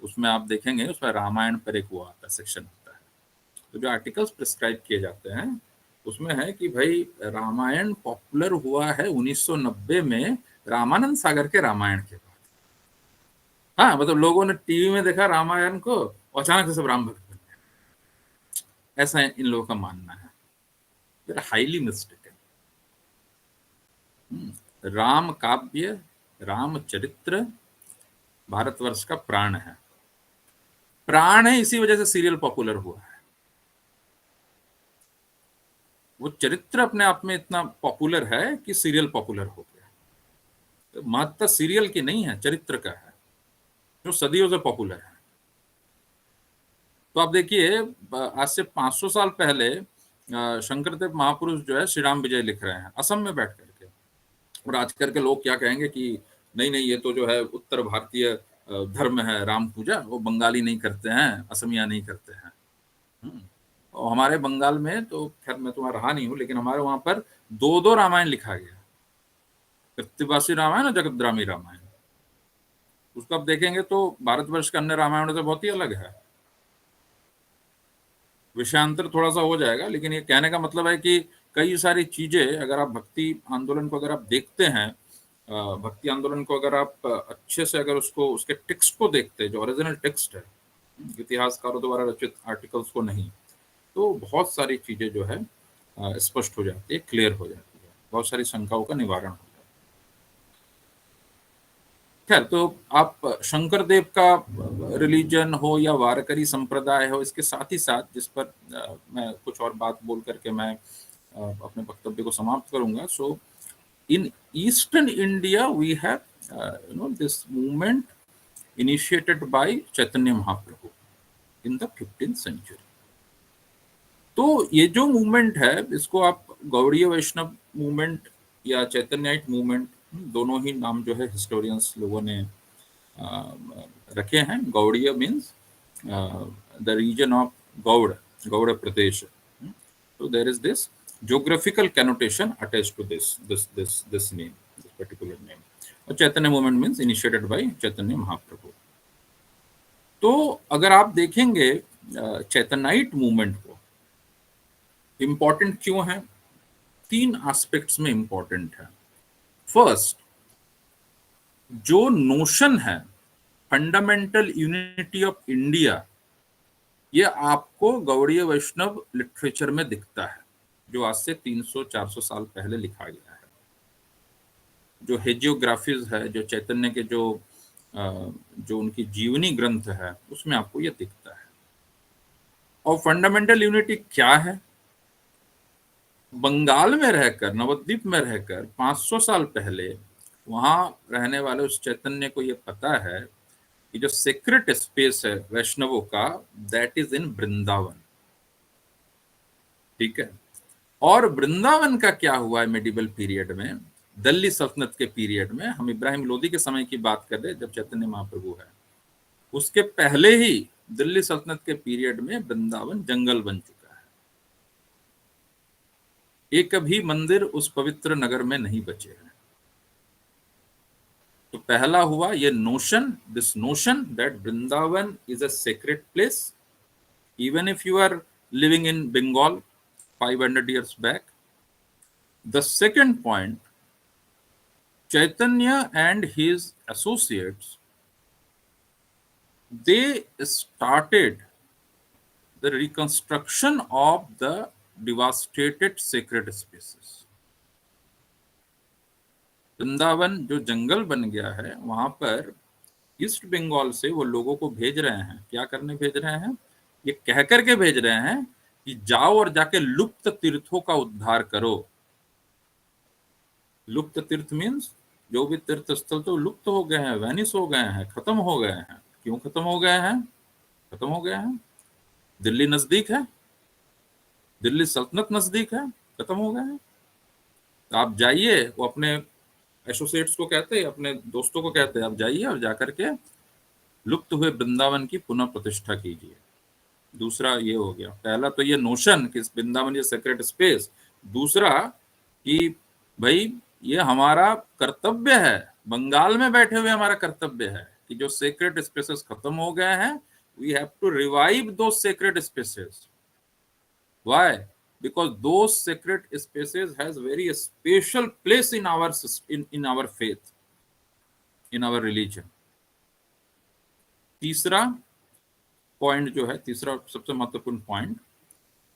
उसमें आप देखेंगे उसमें रामायण पर एक वो आता है, सेक्शन होता है। तो जो आर्टिकल्स प्रिस्क्राइब किए जाते हैं उसमें है कि भाई रामायण पॉपुलर हुआ है 1990 में रामानंद सागर के रामायण के बाद। हाँ, मतलब लोगों ने टीवी में देखा रामायण को, अचानक से सब राम भक्त बन गए, ऐसा इन लोगों का मानना है। Highly mistaken. राम काव्य, रामचरित्र भारतवर्ष का प्राण है। प्राण है, इसी वजह से सीरियल पॉपुलर हुआ है। वो चरित्र अपने आप में इतना पॉपुलर है कि सीरियल पॉपुलर हो गया। तो महत्ता सीरियल की नहीं है, चरित्र का है, जो सदियों से पॉपुलर है। तो आप देखिए, आज से 500 साल पहले शंकरदेव महापुरुष जो है श्री राम विजय लिख रहे हैं असम में बैठ करके, और आजकल के लोग क्या कहेंगे कि नहीं नहीं, ये तो जो है उत्तर भारतीय धर्म है राम पूजा, वो बंगाली नहीं करते हैं, असमिया नहीं करते हैं। और हमारे बंगाल में तो खैर मैं तो वहां रहा नहीं हूँ, लेकिन हमारे वहां पर 2 रामायण लिखा गया, कृत्तिवासी रामायण और जगद्रामी रामायण। उसको आप देखेंगे तो भारतवर्ष के अन्य रामायणों से बहुत ही अलग है। विषयांतर थोड़ा सा हो जाएगा, लेकिन ये कहने का मतलब है कि कई सारी चीजें, अगर आप भक्ति आंदोलन को अगर आप देखते हैं, भक्ति आंदोलन को अगर आप अच्छे से अगर उसको उसके टेक्स्ट को देखते हैं, जो ओरिजिनल टेक्स्ट है, इतिहासकारों द्वारा रचित आर्टिकल्स को नहीं, तो बहुत सारी चीजें जो है स्पष्ट हो जाती है, क्लियर हो जाती है, बहुत सारी शंकाओं का निवारण हो जाता है। खैर, तो आप शंकरदेव का रिलीजन हो या वारकरी संप्रदाय हो, इसके साथ ही साथ, जिस पर मैं कुछ और बात बोल करके मैं अपने वक्तव्य को समाप्त करूंगा। So in eastern India we have this movement initiated by Chaitanya Mahaprabhu in the 15th century. तो ये जो मूवमेंट है, इसको आप गौड़ीय वैष्णव मूवमेंट या चैतन्याइट मूवमेंट, दोनों ही नाम जो है हिस्टोरियंस लोगों ने रखे हैं। Gaudiya means the region of Gaur Pradesh. So there is this geographical connotation attached to this name, this particular name. और चैतन्य movement means initiated by Chaitanya Mahaprabhu. तो अगर आप देखेंगे चैतन्याइट मूवमेंट को, इंपॉर्टेंट क्यों है? 3 एस्पेक्ट्स में इंपॉर्टेंट है। फर्स्ट, जो नोशन है फंडामेंटल यूनिटी ऑफ इंडिया, ये आपको गौड़ीय वैष्णव लिटरेचर में दिखता है, जो आज से 300-400 साल पहले लिखा गया है। जो हेजियोग्राफीज है, जो चैतन्य के जो उनकी जीवनी ग्रंथ है, उसमें आपको ये दिखता है। और फंडामेंटल यूनिटी क्या है? बंगाल में रहकर, नवद्वीप में रहकर 500 साल पहले वहां रहने वाले उस चैतन्य को ये पता है कि जो सीक्रेट स्पेस है वैष्णवों का, दैट इज इन वृंदावन। ठीक है। और वृंदावन का क्या हुआ है मेडिवल पीरियड में, दिल्ली सल्तनत के पीरियड में, हम इब्राहिम लोदी के समय की बात कर रहे हैं जब चैतन्य महाप्रभु है, उसके पहले ही दिल्ली सल्तनत के पीरियड में वृंदावन जंगल बन चुका है। एक भी मंदिर उस पवित्र नगर में नहीं बचे हैं। तो पहला हुआ ये notion, this notion that Vrindavan is a sacred place, even if you are living in Bengal 500 years back. The second point, Chaitanya and his associates, they started the reconstruction of the devastated sacred spaces. Vrindavan जो जंगल बन गया है, वहां पर east Bengal से वो लोगों को भेज रहे हैं। क्या करने भेज रहे हैं? ये कह करके भेज रहे हैं कि जाओ और जाके लुप्त तीर्थों का उद्धार करो। लुप्त तीर्थ मीन्स जो भी तीर्थ स्थल तो लुप्त हो गए हैं, वैनिश हो गए हैं, खत्म हो गए हैं। क्यों खत्म हो गए हैं? खत्म हो गए हैं, दिल्ली नजदीक है, दिल्ली सल्तनत नजदीक है, खत्म हो गए हैं। तो आप जाइए, वो अपने एसोसिएट्स को कहते हैं, अपने दोस्तों को कहते हैं, आप जाइए और जाकर के लुप्त हुए वृंदावन की पुनः प्रतिष्ठा कीजिए। दूसरा ये हो गया, पहला तो ये नोशन कि वृंदावन ये सेक्रेट स्पेस। दूसरा कि भाई ये हमारा कर्तव्य है, बंगाल में बैठे हुए हमारा कर्तव्य है कि जो सेक्रेट स्पेसेस खत्म हो गए हैं, we have to revive those sacred spaces. Why? because those sacred spaces has very special place in our in our faith, in our religion. तीसरा पॉइंट जो है, तीसरा सबसे महत्वपूर्ण पॉइंट,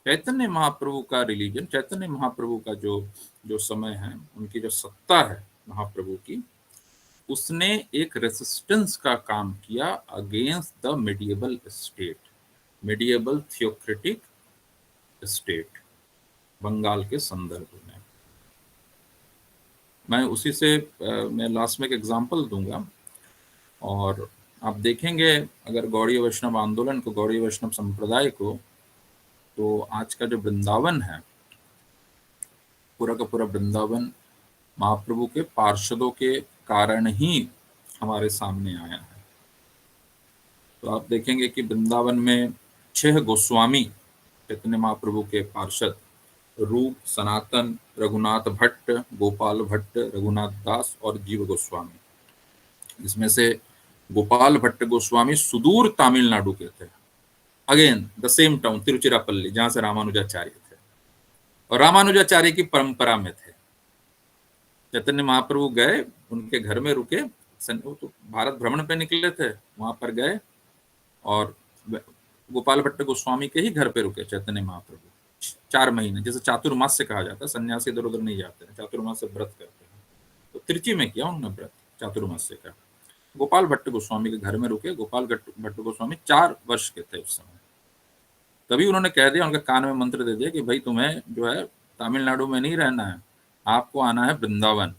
चैतन्य महाप्रभु का रिलीजन, चैतन्य महाप्रभु का जो जो समय है, उनकी जो सत्ता है महाप्रभु की, उसने एक रेसिस्टेंस का काम किया against the medieval state, medieval theocratic state, Bengal के संदर्भ में। मैं उसी से मैं लास्ट में एक एग्जांपल दूंगा, और आप देखेंगे अगर गौड़ीय वैष्णव आंदोलन को, गौड़ीय वैष्णव संप्रदाय को, तो आज का जो वृंदावन है, पूरा का पूरा वृंदावन महाप्रभु के पार्षदों के कारण ही हमारे सामने आया है। तो आप देखेंगे कि वृंदावन में 6 गोस्वामी चैतन्य महाप्रभु के पार्षद, रूप, सनातन, रघुनाथ भट्ट, गोपाल भट्ट, रघुनाथ दास और जीव गोस्वामी। इसमें से गोपाल भट्ट गोस्वामी सुदूर तमिलनाडु के थे, again the same town Tiruchirappalli, जहां से रामानुजाचार्य थे, और रामानुजाचार्य की परंपरा में थे। चैतन्य महाप्रभु गए, उनके घर में रुके, वो तो भारत भ्रमण पे निकले थे, वहां पर गए और गोपाल भट्ट गोस्वामी के ही घर पे रुके चैतन्य महाप्रभु 4 महीने, जैसे चातुर्मास से कहा जाता है, सन्यासी इधर उधर नहीं जाते हैं, चातुर्मास से व्रत करते हैं, तो त्रिची में किया उन्होंने व्रत चातुर्मास से का। गोपाल भट्ट गोस्वामी के घर में रुके। गोपाल भट्ट गोस्वामी 4 वर्ष के थे उस समय। तभी उन्होंने कह दिया, उनके कान में मंत्र दे दिया कि भाई तुम्हें जो है तमिलनाडु में नहीं रहना है, आपको आना है वृंदावन।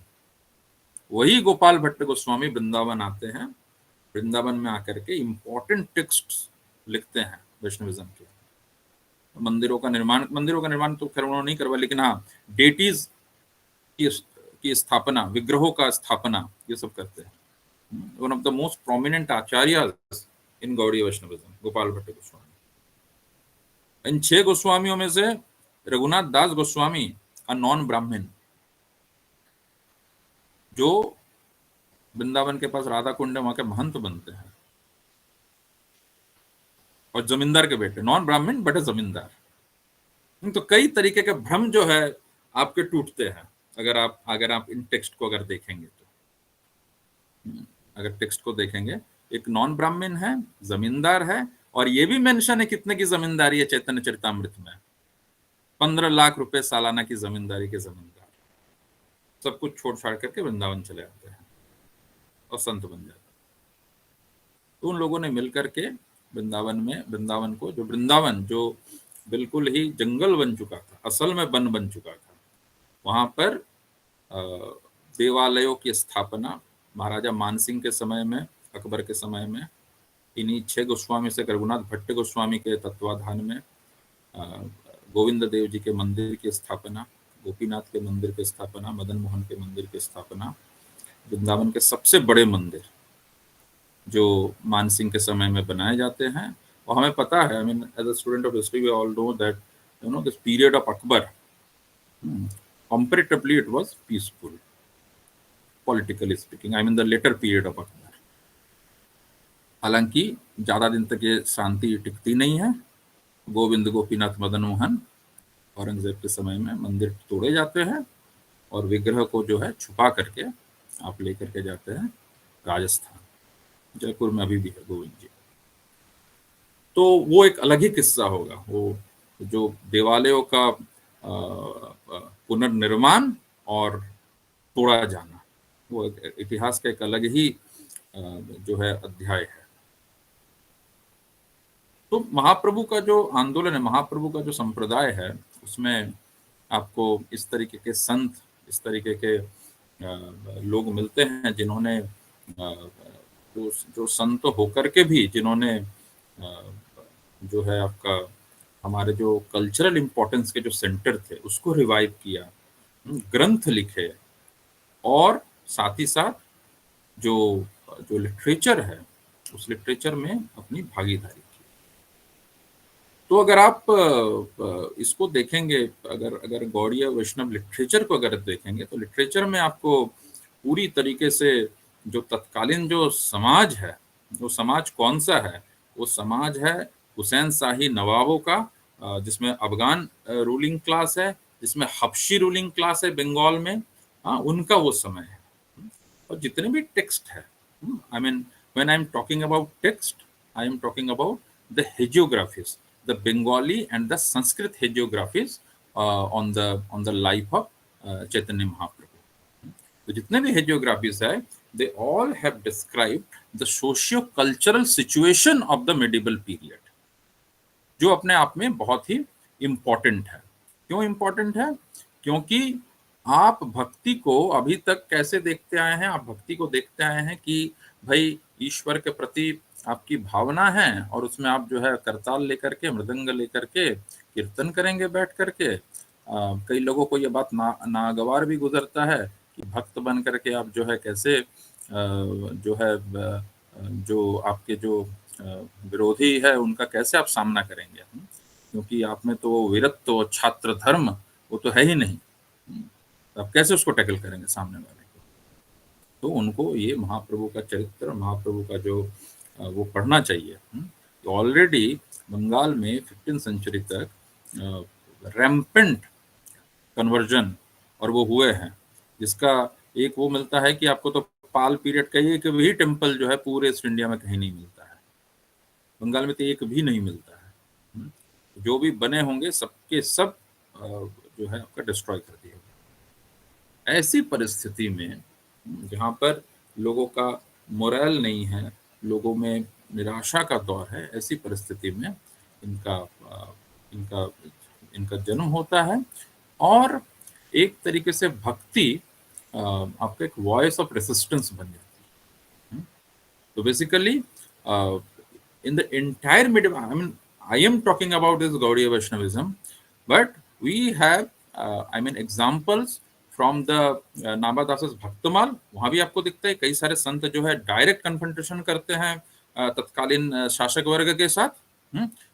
वही गोपाल भट्ट गोस्वामी वृंदावन आते हैं, वृंदावन में आकर के इंपॉर्टेंट टेक्स्ट लिखते हैं वैष्णविज्म के। मंदिरों का निर्माण तो खैर उन्होंने नहीं करवा, लेकिन हाँ डेटीज की स्थापना, विग्रहों का स्थापना, ये सब करते हैं। One of the most prominent Acharyas in Gaudiya Vaishnavism Gopal Bhatt Goswami. इन 6 गोस्वामियों में से रघुनाथ दास गोस्वामी अ नॉन ब्राह्मण, जो वृंदावन के पास राधा कुंड वहां के महंत बनते हैं, और जमींदार के बेटे, नॉन ब्राह्मण बट जमींदार। तो कई तरीके के भ्रम जो है आपके टूटते हैं अगर आप इन टेक्स्ट को अगर देखेंगे तो। अगर टेक्स्ट को देखेंगे, एक नॉन ब्राह्मण है, जमींदार है, और ये भी मेंशन है कितने की जमींदारी है चैतन्य चरितामृत में, 15 लाख रुपए सालाना की जमींदारी के जमींदार, सब कुछ छोड़ छाड़ करके वृंदावन चले आते हैं और संत बन जाते हैं। तो उन लोगों ने मिलकर के वृंदावन जो बिल्कुल ही जंगल बन चुका था, असल में वन बन चुका था, वहां पर देवालयों की स्थापना महाराजा मानसिंह के समय में, अकबर के समय में, इन्हीं 6 गोस्वामी से रघुनाथ भट्ट गोस्वामी के तत्वाधान में गोविंद देव जी के मंदिर की स्थापना, गोपीनाथ के मंदिर की स्थापना, मदन मोहन के मंदिर की स्थापना, वृंदावन के सबसे बड़े मंदिर जो मानसिंह के समय में बनाए जाते हैं। और हमें पता है, I mean as a student of history we all know that this period of Akbar comparatively it was peaceful, politically speaking, I mean the later period of Akbar। हालांकि ज्यादा दिन तक ये शांति टिकती नहीं है। गोविंद, गोपीनाथ, मदन मोहन, औरंगजेब के समय में मंदिर तोड़े जाते हैं और विग्रह को जो है छुपा करके आप लेकर के जाते हैं राजस्थान, जयपुर में अभी भी है गोविंद जी। तो वो एक अलग ही किस्सा होगा, वो जो देवालयों का पुनर्निर्माण और तोड़ा जाना, वो इतिहास का एक अलग ही जो है अध्याय है। तो महाप्रभु का जो आंदोलन है, महाप्रभु का जो संप्रदाय है, उसमें आपको इस तरीके के संत, इस तरीके के लोग मिलते हैं जिन्होंने जो संत होकर के भी जिन्होंने जो है आपका हमारे जो कल्चरल इंपॉर्टेंस के जो सेंटर थे उसको रिवाइव किया, ग्रंथ लिखे, और साथ ही साथ जो लिटरेचर है उस लिटरेचर में अपनी भागीदारी की। तो अगर आप इसको देखेंगे, अगर गौड़ीय वैष्णव लिटरेचर को अगर देखेंगे, तो लिटरेचर में आपको पूरी तरीके से जो तत्कालीन जो समाज है, वो समाज कौन सा है, वो समाज है हुसैन शाही नवाबों का जिसमें अफगान रूलिंग क्लास है, जिसमें हबशी रूलिंग क्लास है बंगाल में, उनका वो समय है। और जितने भी टेक्स्ट है, I mean when I am talking about text, I am talking about the hagiographies, the Bengali and the Sanskrit hagiographies on the life of Chaitanya Mahaprabhu. तो जितने भी हेजियोग्राफीज है, they all have described the socio-cultural situation of the medieval period, जो अपने आप में बहुत ही important है। क्यों इम्पोर्टेंट है? क्योंकि आप भक्ति को अभी तक कैसे देखते आए हैं? आप भक्ति को देखते आए हैं कि भाई ईश्वर के प्रति आपकी भावना है, और उसमें आप जो है करताल लेकर के, मृदंग लेकर के कीर्तन करेंगे बैठ करके। कई लोगों को ये बात नागवार भी गुजरता है कि भक्त बन करके आप जो है कैसे जो है जो आपके जो विरोधी है उनका कैसे आप सामना करेंगे, क्योंकि आप में तो वो वीरत्व और छात्र धर्म वो तो है ही नहीं, तो आप कैसे उसको टैकल करेंगे सामने वाले को? तो उनको ये महाप्रभु का चरित्र, महाप्रभु का जो वो पढ़ना चाहिए। तो ऑलरेडी बंगाल में 15th सेंचुरी तक रैम्पेंट कन्वर्जन और वो हुए हैं, जिसका एक वो मिलता है कि आपको तो पाल पीरियड का एक भी टेम्पल जो है पूरे ईस्ट इंडिया में कहीं नहीं मिलता है, बंगाल में तो एक भी नहीं मिलता है। जो भी बने होंगे सबके सब जो है आपका डिस्ट्रॉय कर दिया। ऐसी परिस्थिति में जहाँ पर लोगों का मोरल नहीं है, लोगों में निराशा का दौर है, ऐसी परिस्थिति में इनका जन्म होता है, और एक तरीके से भक्ति आपका एक वॉइस ऑफ रेसिस्टेंस बन जाती है। तो basically in the entire medieval, I am talking about this Gaudiya Vaishnavism, but we have examples from the Nabhadas's Bhaktamal. वहां भी आपको दिखता है कई सारे संत जो है डायरेक्ट कन्फ्रंटेशन करते हैं तत्कालीन शासक वर्ग के साथ।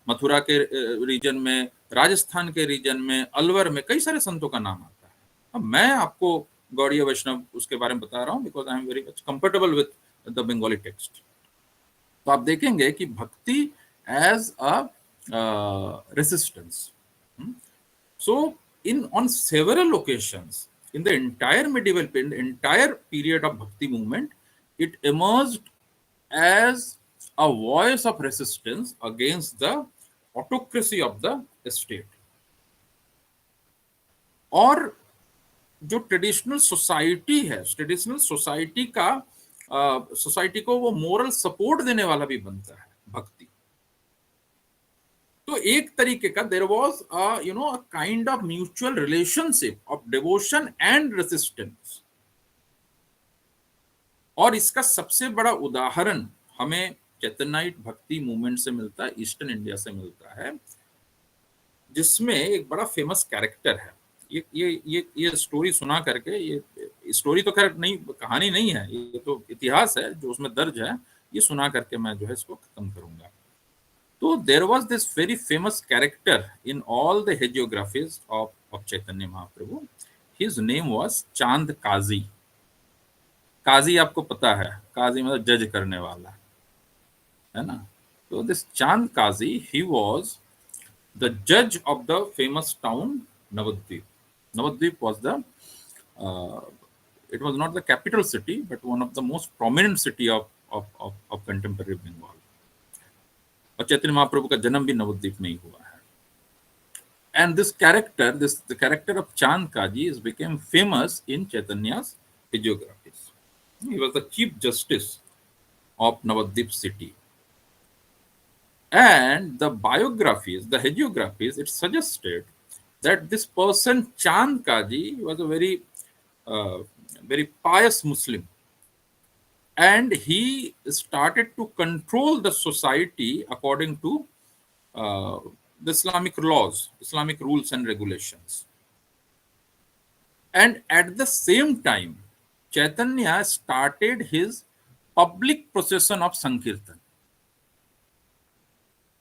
मथुरा के रीजन में, राजस्थान के रीजन में, अलवर में कई सारे संतों का नाम आता है। अब मैं आपको गौड़ीय वैष्णव उसके बारे में बता रहा हूँ because I am very much comfortable with the Bengali text. तो आप देखेंगे कि bhakti as a resistance. So on several occasions in the entire medieval period, entire period of bhakti movement, it emerged as a voice of resistance against the autocracy of the state। और जो traditional society है, traditional society का society को वो moral support देने वाला भी बनता है भक्ति। तो एक तरीके का there was a kind of mutual relationship of devotion and resistance. और इसका सबसे बड़ा उदाहरण हमें चैतन्याइट भक्ति मूवमेंट से मिलता है, ईस्टर्न इंडिया से मिलता है, जिसमें एक बड़ा फेमस कैरेक्टर है। ये स्टोरी सुना करके, ये स्टोरी तो खैर नहीं, कहानी नहीं है, ये तो इतिहास है जो उसमें दर्ज है, ये सुना करके मैं जो है इसको खत्म करूंगा। तो there was this very famous character in all the hagiographies of Chaitanya Mahaprabhu. His name was Chand Kazi। काजी आपको पता है, काजी मतलब जज करने वाला, है ना। तो this Chand Kazi, he was the judge of the famous town Navadvip। Navadvip was it was not the capital city, but one of the most prominent city of contemporary Bengal। और चैतन्य महाप्रभु का जन्म भी नवद्वीप में ही हुआ है। And this character, the character of Chand Kaji became famous in Chaitanya's hagiographies। He was the chief justice of Navadvip city, and the biographies, the hagiographies, it suggested that this person Chand Kaji was a very pious Muslim, and he started to control the society according to the Islamic laws, Islamic rules and regulations। And at the same time, Chaitanya started his public procession of Sankirtan।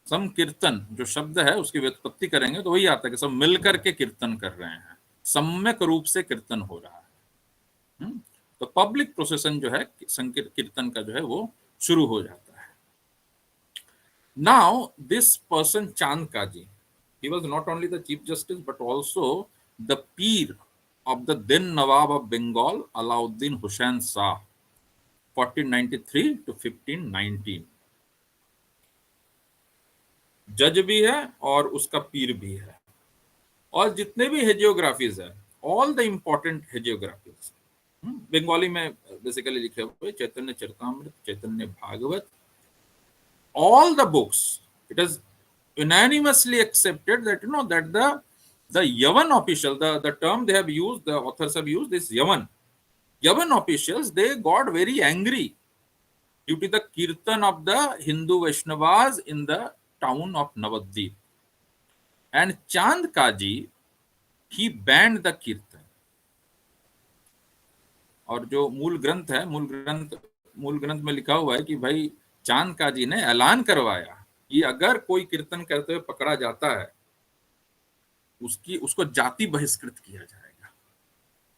संकीर्तन जो शब्द है उसकी व्युत्पत्ति करेंगे तो वही आता है कि सब मिलकर के कीर्तन कर रहे हैं, सम्यक रूप से कीर्तन हो रहा है। तो पब्लिक प्रोसेसन जो है कीर्तन का जो है वो शुरू हो जाता है। नाउ दिस पर्सन चांद काजी, He was not only the Chief Justice but also the peer of the then Nawab of Bengal, Alauddin Hussain Shah, 1493 to 1519. जज भी है और उसका पीर भी है, और जितने भी हेजियोग्राफीज है, ऑल द इंपॉर्टेंट हेजियोग्राफीज बंगाली में बेसिकली लिखे हुए, चैतन्य चरितामृत, चैतन्य Bhagavat, all the books, it is unanimously accepted that that the Yavan official, the term they have used, the authors have used is Yavan officials, they got very angry due to the kirtan of the Hindu Vaishnavas in the town of Navadvip, and Chand Kaji, he banned the kirtan. और जो मूल ग्रंथ है, मूल ग्रंथ में लिखा हुआ है कि भाई चांद काजी ने ऐलान करवाया कि अगर कोई कीर्तन करते हुए पकड़ा जाता है, उसको जाति बहिष्कृत किया जाएगा।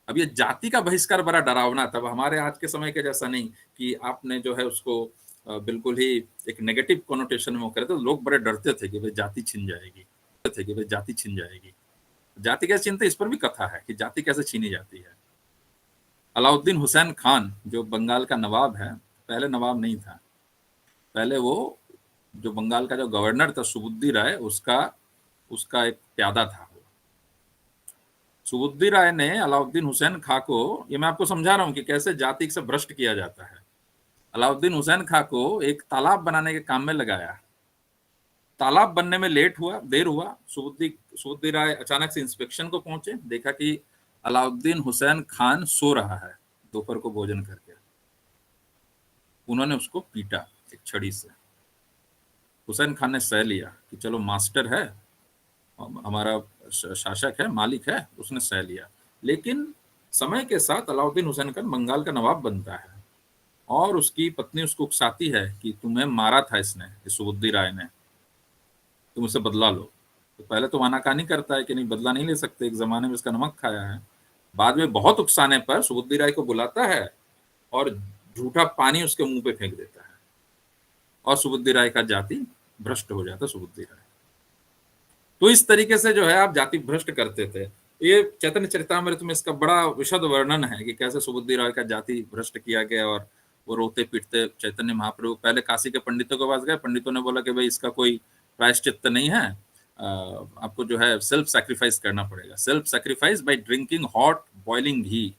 अब ये जाति का बहिष्कार बड़ा डरावना था, हमारे आज के समय के जैसा नहीं कि आपने जो है उसको बिल्कुल ही एक नेगेटिव कोनोटेशन में करे, तो लोग बड़े डरते थे कि भाई जाति छिन जाएगी, जाति कैसे छीनते, इस पर भी कथा है कि जाति कैसे छीनी जाती है। अलाउद्दीन हुसैन खान जो बंगाल का नवाब है, पहले नवाब नहीं था, पहले वो जो बंगाल का जो गवर्नर था सुबुद्धि राय, उसका एक प्यादा था। सुबुद्धि राय ने अलाउद्दीन हुसैन खां को, ये मैं आपको समझा रहा हूँ कि कैसे जाति से भ्रष्ट किया जाता है, अलाउद्दीन हुसैन खां को एक तालाब बनाने के काम में लगाया। तालाब बनने में देर हुआ। सुबुद्धि राय अचानक से इंस्पेक्शन को पहुंचे, देखा कि अलाउद्दीन हुसैन खान सो रहा है दोपहर को भोजन करके। उन्होंने उसको पीटा एक छड़ी से। हुसैन खान ने सह लिया कि चलो मास्टर है, हमारा शासक है, मालिक है, उसने सह लिया। लेकिन समय के साथ अलाउद्दीन हुसैन खान बंगाल का नवाब बनता है और उसकी पत्नी उसको उकसाती है कि तुम्हें मारा था इसने, सुबुद्धि राय ने, तुम उसे बदला लो। तो पहले तो आनाकानी करता है कि नहीं, बदला नहीं ले सकते, एक जमाने में इसका नमक खाया है। बाद में बहुत उकसाने पर सुबुद्धि राय को बुलाता है और झूठा पानी उसके मुंह पे फेंक देता है और सुबुद्धि राय का जाति भ्रष्ट हो जाता। सुबुद्धि राय तो इस तरीके से जो है आप जाति भ्रष्ट करते थे। ये चैतन्य चरितामृत में इसका बड़ा विशद वर्णन है कि कैसे सुबुद्धि राय का जाति भ्रष्ट किया गया और वो रोते पीटते चैतन्य महाप्रभु पहले काशी के पंडितों के पास गए। पंडितों ने बोला कि भाई इसका कोई प्रायश्चित्त नहीं है, आपको जो है सेल्फ सैक्रिफाइस करना पड़ेगा, self sacrifice by drinking hot boiling ghee.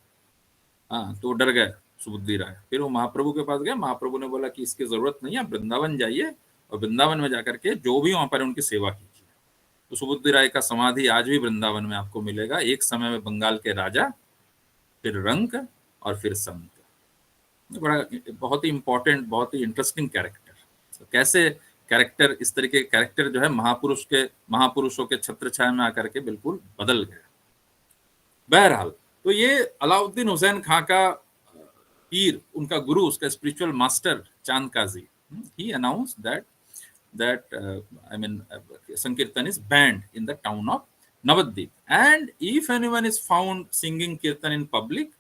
तो डर गए सुबुद्धि राय। फिर वो महाप्रभु के पास गए, महाप्रभु ने बोला कि इसकी जरूरत नहीं है, वृंदावन जाइए और वृंदावन में जाकर के जो भी वहां पर उनकी सेवा कीजिए। तो सुबुद्धि राय का समाधि आज भी वृंदावन में आपको मिलेगा। एक समय में बंगाल के राजा, फिर रंक और फिर संत। बड़ा बहुत ही इंपॉर्टेंट, बहुत ही इंटरेस्टिंग कैरेक्टर। कैसे कैरेक्टर, इस तरह के कैरेक्टर जो है महापुरुषों के छत्र छाया में आकर के बिल्कुल बदल गए। बहरहाल तो ये अलाउद्दीन हुसैन खां का पीर, उनका गुरु, उसका स्पिरिचुअल मास्टर चांद काजी, he announced that Sankirtan is banned in the town of Navadvip, and if anyone is found singing kirtan in public,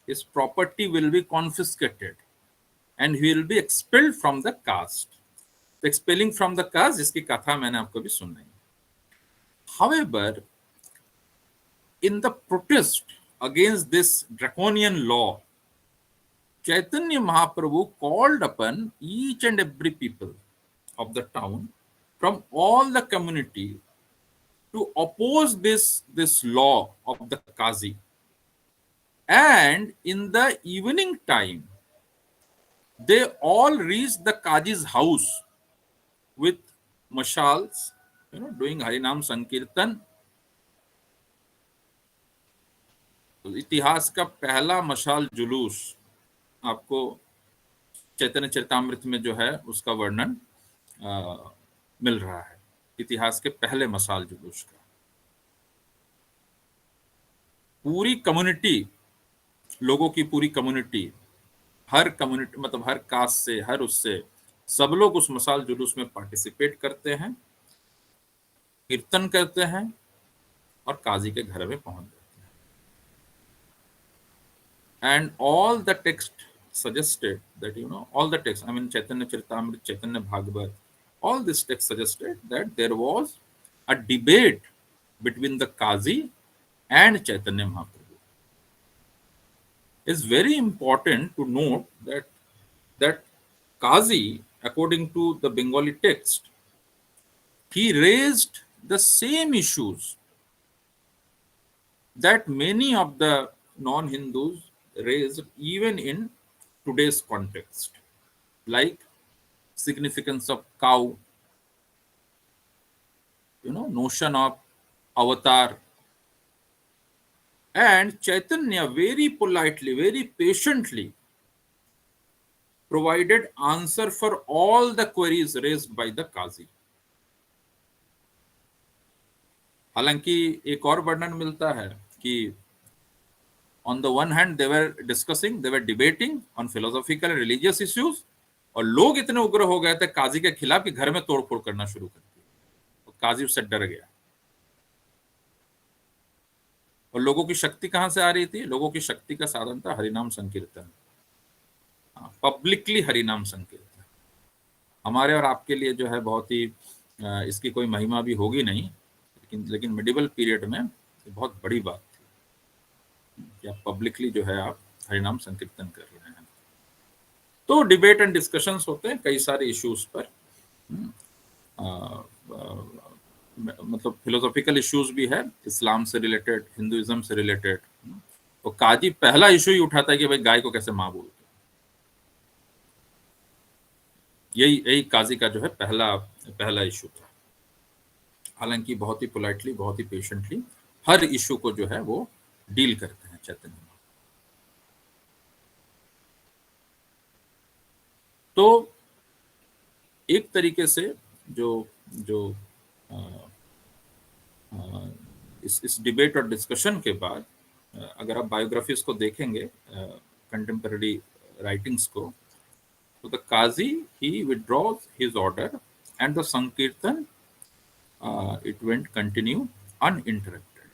his property will be confiscated and he will be expelled from the caste. The expelling from the caste, जिसकी कथा मैंने आपको भी सुनाई। However, in the protest against this draconian law, Chaitanya Mahaprabhu called upon each and every people of the town from all the community to oppose this law of the Qazi. And in the evening time, they all reached the Qazi's house with mashals, doing Harinam Sankirtan. इतिहास का पहला मशाल जुलूस आपको चैतन्य चरितामृत में जो है उसका वर्णन मिल रहा है, इतिहास के पहले मशाल जुलूस का। पूरी कम्युनिटी, लोगों की पूरी कम्युनिटी, हर कम्युनिटी मतलब हर कास्ट से, हर उससे सब लोग उस मशाल जुलूस में पार्टिसिपेट करते हैं, कीर्तन करते हैं और काजी के घर में पहुंच जाते हैं। And all the text suggested that all the texts, Chaitanya Charitamrita, Chaitanya Bhagavat, all this text suggested that there was a debate between the Kazi and Chaitanya Mahaprabhu. It's very important to note that Kazi, according to the Bengali text, he raised the same issues that many of the non-Hindus raised even in today's context, like significance of cow, notion of avatar. And Chaitanya very politely, very patiently provided answer for all the queries raised by the Qazi. हालांकि एक और वर्णन मिलता है कि on the one hand they were discussing, they were debating on philosophical and religious issues, और लोग इतने उग्र हो गए थे काजी के खिलाफ कि घर में तोड़फोड़ करना शुरू कर दी, तो काजी उससे डर गया। और लोगों की शक्ति कहां से आ रही थी? लोगों की शक्ति का साधन था हरिनाम संकीर्तन, पब्लिकली हरिनाम संकीर्तन। हमारे और आपके लिए जो है बहुत ही इसकी कोई महिमा भी होगी नहीं, लेकिन मिडिवल पीरियड में बहुत बड़ी बात थी कि आप पब्लिकली जो है आप हरिनाम संकीर्तन कर रहे हैं। तो डिबेट एंड डिस्कशंस होते हैं कई सारे इश्यूज पर, मतलब फिलोसॉफिकल इश्यूज भी है, इस्लाम से रिलेटेड, हिंदुइज्म से रिलेटेड। तो काजी पहला इशू ही उठाता है कि भाई गाय को कैसे माँ बोलते, यही काजी का जो है पहला इशू था। हालांकि बहुत ही पोलाइटली, बहुत ही पेशेंटली हर इशू को जो है वो डील करते हैं चैतन्य। तो एक तरीके से जो इस डिबेट और डिस्कशन के बाद अगर आप बायोग्राफीज को देखेंगे, कंटेम्पररी राइटिंग्स को, तो the qazi he withdraws his order and the sankirtan it went continue uninterrupted.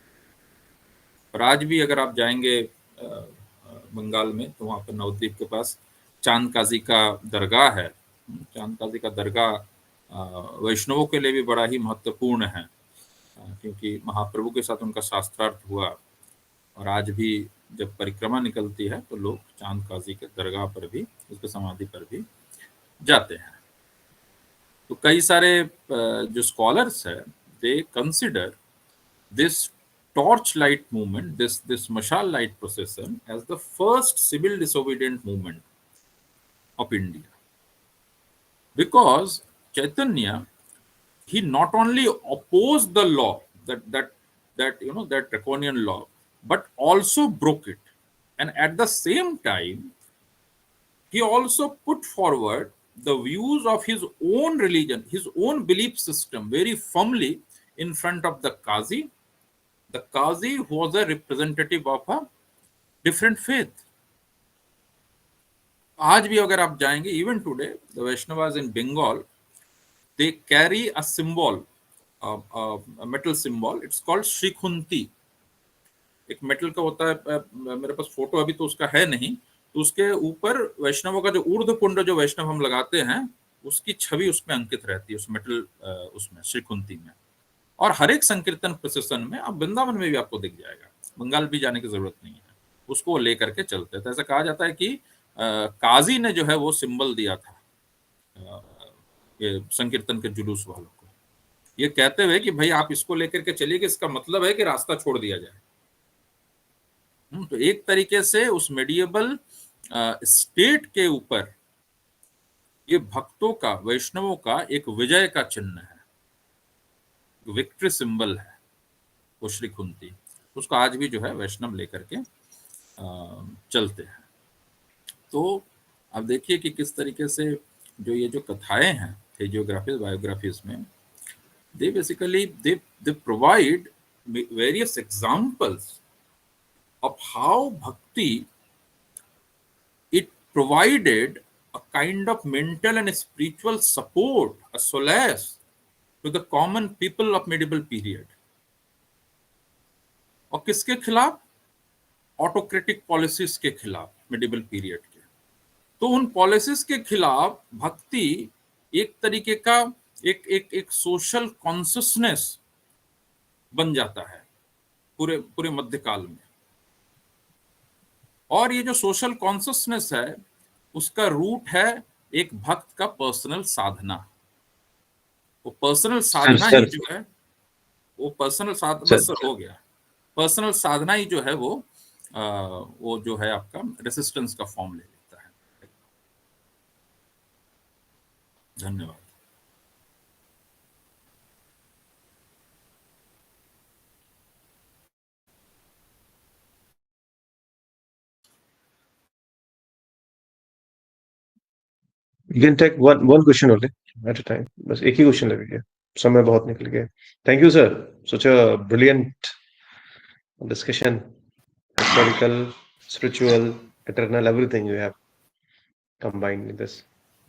और आज भी अगर आप जाएंगे बंगाल में, तो वहाँ पर नवद्वीप के पास चांद काजी का दरगाह है। चांद काजी का दरगाह वैष्णवों के लिए भी बड़ा ही महत्वपूर्ण है, क्योंकि महाप्रभु के साथ उनका शास्त्रार्थ हुआ। और आज भी जब परिक्रमा निकलती है तो लोग चांद काजी के दरगाह पर भी, उसके समाधि पर भी जाते हैं। तो कई सारे जो स्कॉलर्स है, they consider this torch light movement, this mashal light procession as the first civil disobedient movement of India, because Chaitanya, he not only opposed the law, that draconian law, but also broke it, and at the same time he also put forward the views of his own religion, his own belief system very firmly in front of the Qazi. The Qazi was a representative of a different faith. आज भी अगर आप जाएंगे, even today the Vaishnavas in Bengal, they carry a symbol, metal symbol, it's called Shrikhunti. एक metal का होता है, मेरे पास फोटो अभी तो उसका है नहीं, तो उसके ऊपर वैष्णवों का जो ऊर्ध्व पुंड जो वैष्णव हम लगाते हैं, उसकी छवि उसमें अंकित रहती है, उस मेटल उसमें श्रीखुंती में। और हर एक संकीर्तन प्रोसेसन में, अब वृंदावन में भी आपको दिख जाएगा, बंगाल भी जाने की जरूरत नहीं है, उसको लेकर के चलते हैं। तो ऐसा कहा जाता है कि काजी ने जो है वो सिंबल दिया था ये संकीर्तन के जुलूस वालों को, ये कहते हुए कि भाई आप इसको लेकर के चलिए, कि इसका मतलब है कि रास्ता छोड़ दिया जाए। तो एक तरीके से उस मेडिएबल स्टेट के ऊपर ये भक्तों का, वैष्णवों का एक विजय का चिन्ह है, विक्ट्री सिंबल है वो श्रीखुंती। उसको आज भी जो है वैष्णव लेकर के चलते हैं। तो अब देखिए कि किस तरीके से जो ये जो कथाएं हैं हेजियोग्राफीज, बायोग्राफीज में, they basically they provide various examples of how bhakti, it provided a kind of mental and spiritual support, a solace to the common people of medieval period. और किसके खिलाफ? ऑटोक्रेटिक पॉलिसीज के खिलाफ, medieval पीरियड के। तो उन policies के खिलाफ भक्ति एक तरीके का एक सोशल कॉन्शियसनेस बन जाता है पूरे पूरे मध्यकाल में। और ये जो सोशल कॉन्शियसनेस है उसका रूट है एक भक्त का पर्सनल साधना। वो पर्सनल
सर
साधना ही
सर
जो है, वो पर्सनल साधना,
सर
बस सर हो गया, पर्सनल साधना ही जो है वो जो है आपका रेसिस्टेंस का फॉर्म ले लेता है। धन्यवाद।
You can take one question only at a time, बस एक ही क्वेश्चन लगेगा, समय बहुत निकल गया। Thank you sir, such a brilliant discussion, historical, spiritual, eternal, everything you have combined in this.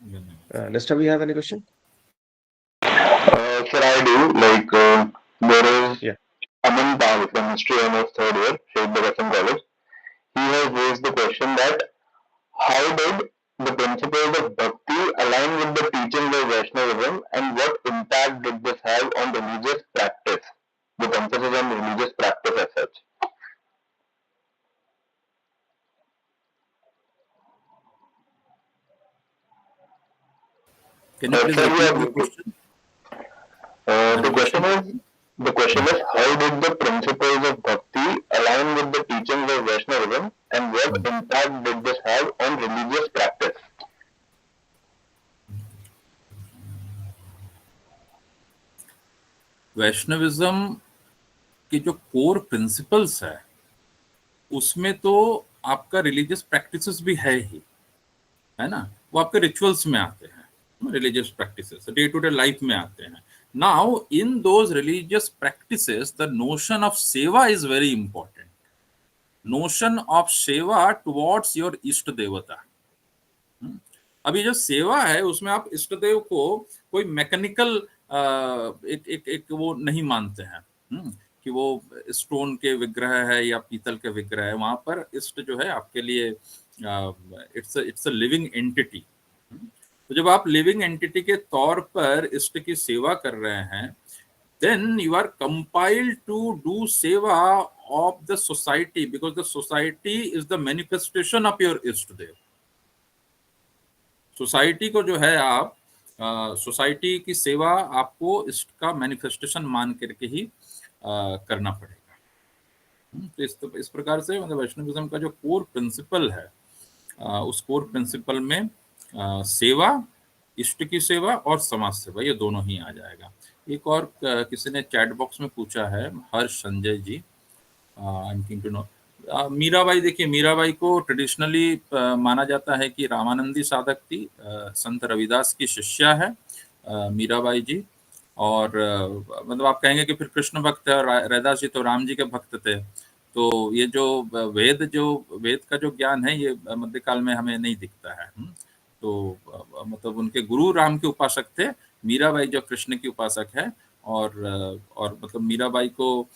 धन्यवाद।
Nesta, we have any question?
Sir, I do. There is
Yeah.
Aman Pal from History Honors third year, Shahid Bhagat Singh College. He has raised the question that how did the principles of bhakti align with the teachings of Vaishnavism, and what impact did this have on religious practice, with emphasis on religious practice as such?
Can you please
Sir,
repeat the question?
the question is how did the principles of bhakti align with the teachings of Vaishnavism, and what impact did this have on religious practice?
Vaishnavism के जो core principles है उसमें तो आपका religious practices भी है ही, है ना, वो आपके रिचुअल्स में आते हैं, religious practices day to day life में आते हैं। Now in those religious practices the notion of seva is very important, notion of seva towards your Ishta Devata. अब ये जो सेवा है उसमें आप इष्ट देव को कोई मैकेनिकल एक वो नहीं मानते हैं कि वो स्टोन के विग्रह है या पीतल के विग्रह है। वहां पर इष्ट जो है आपके लिए इट्स अ लिविंग एंटिटी। तो जब आप लिविंग एंटिटी के तौर पर इष्ट की सेवा कर रहे हैं, then you are compelled to do seva of the society, because the society is the manifestation of your इष्ट देव। सोसाइटी को जो है आप सोसाइटी की सेवा आपको इसका मैनिफेस्टेशन मान करके ही करना पड़ेगा। तो इस प्रकार से मतलब वैष्णविज्म का जो कोर प्रिंसिपल है उस कोर प्रिंसिपल में सेवा, इष्ट की सेवा और समाज सेवा, ये दोनों ही आ जाएगा। एक और किसी ने चैट बॉक्स में पूछा है, हर्ष संजय जी, टू नो मीराबाई। देखिए मीराबाई को ट्रेडिशनली माना जाता है कि रामानंदी साधक थी, संत रविदास की शिष्या है मीराबाई जी। और मतलब आप कहेंगे कि फिर कृष्ण भक्त है और रैदास जी तो राम जी के भक्त थे। तो ये जो वेद का जो ज्ञान है ये मध्यकाल में हमें नहीं दिखता है। तो मतलब उनके गुरु राम के उपासक थे, मीराबाई जो कृष्ण की उपासक है। और मतलब मीराबाई को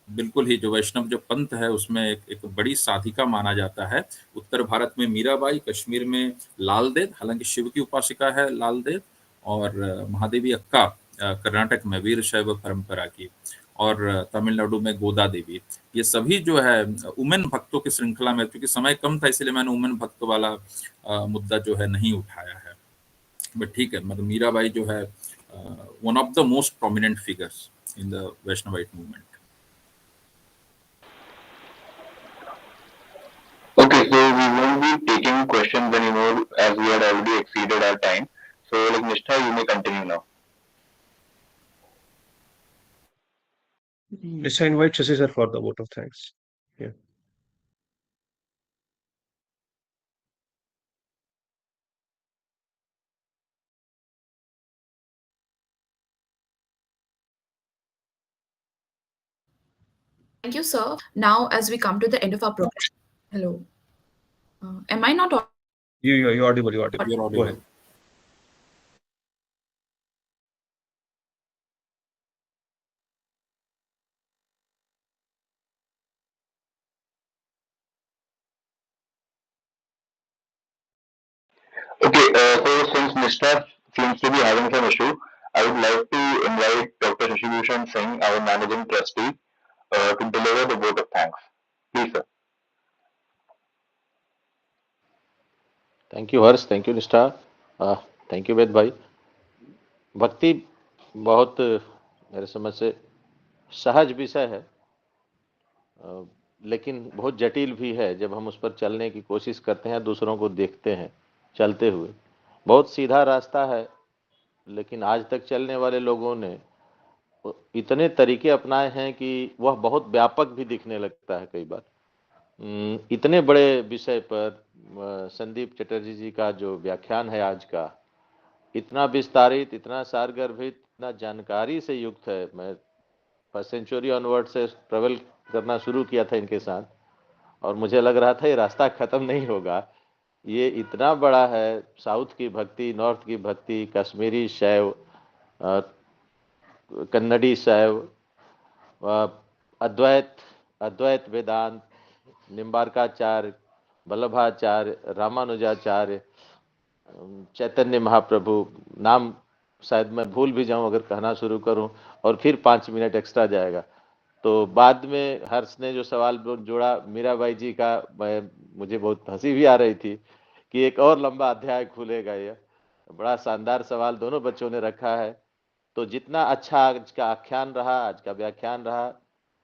बिल्कुल ही जो वैष्णव जो पंथ है उसमें एक बड़ी साधिका माना जाता है। उत्तर भारत में मीराबाई, कश्मीर में लालदेव, हालांकि शिव की उपासिका है लालदेव, और महादेवी अक्का कर्नाटक में वीर शैव परंपरा की, और तमिलनाडु में गोदा देवी। ये सभी जो है उमेन भक्तों की श्रृंखला में, क्योंकि समय कम था इसलिए मैंने उमेन भक्त वाला मुद्दा जो है नहीं उठाया है, बट ठीक है। मतलब मीराबाई जो है one of the most prominent figures in the Vaishnavite movement.
Okay, so we won't be taking questions anymore as we had already exceeded our time. So, Nishtha, you may continue now.
Let's invite Shashi sir for the vote of thanks. Yeah.
Thank you, sir. Now, as we come to the end of our program, hello. Am I not audible?
You're audible. You're audible.
You're
Go
audible.
ahead.
Okay, so since Nishtha seems to be having some issue, I would like to invite Dr. Shashibhushan Singh, our Managing Trustee, to deliver the vote of thanks. Please, sir.
Thank you Harsh, thank you निष्ठा, thank you वेद भाई। भक्ति बहुत मेरे समझ से सहज विषय है, लेकिन बहुत जटिल भी है जब हम उस पर चलने की कोशिश करते हैं, दूसरों को देखते हैं चलते हुए। बहुत सीधा रास्ता है, लेकिन आज तक चलने वाले लोगों ने इतने तरीके अपनाए हैं कि वह बहुत व्यापक भी दिखने लगता है कई बार। इतने बड़े विषय पर संदीप चटर्जी जी का जो व्याख्यान है आज का, इतना विस्तारित, इतना सारगर्भित, इतना जानकारी से युक्त है। मैं फर्स्ट सेंचुरी ऑनवर्ड से ट्रेवल करना शुरू किया था इनके साथ, और मुझे लग रहा था ये रास्ता ख़त्म नहीं होगा। ये इतना बड़ा है, साउथ की भक्ति, नॉर्थ की भक्ति, कश्मीरी शैव, कन्नड़ी शैव, अद्वैत वेदांत, निम्बार्काचार्य, वल्लभाचार्य, रामानुजाचार्य, चैतन्य महाप्रभु, नाम शायद मैं भूल भी जाऊं अगर कहना शुरू करूं, और फिर 5 मिनट एक्स्ट्रा जाएगा। तो बाद में हर्ष ने जो सवाल जोड़ा मीराबाई जी का, मुझे बहुत हंसी भी आ रही थी कि एक और लंबा अध्याय खुलेगा। यह बड़ा शानदार सवाल दोनों बच्चों ने रखा है। तो जितना अच्छा आज का आख्यान रहा, आज का व्याख्यान रहा,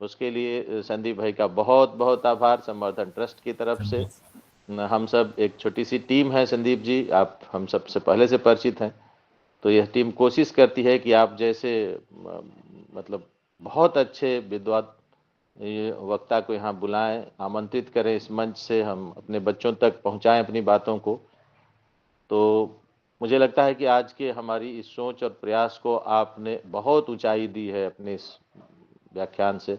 उसके लिए संदीप भाई का बहुत बहुत आभार संवर्धन ट्रस्ट की तरफ से। हम सब एक छोटी सी टीम है संदीप जी, आप हम सबसे पहले से परिचित हैं। तो यह टीम कोशिश करती है कि आप जैसे मतलब बहुत अच्छे विद्वान वक्ता को यहाँ बुलाएं, आमंत्रित करें इस मंच से, हम अपने बच्चों तक पहुँचाएं अपनी बातों को। तो मुझे लगता है कि आज के हमारी इस सोच और प्रयास को आपने बहुत ऊंचाई दी है अपने इस व्याख्यान से।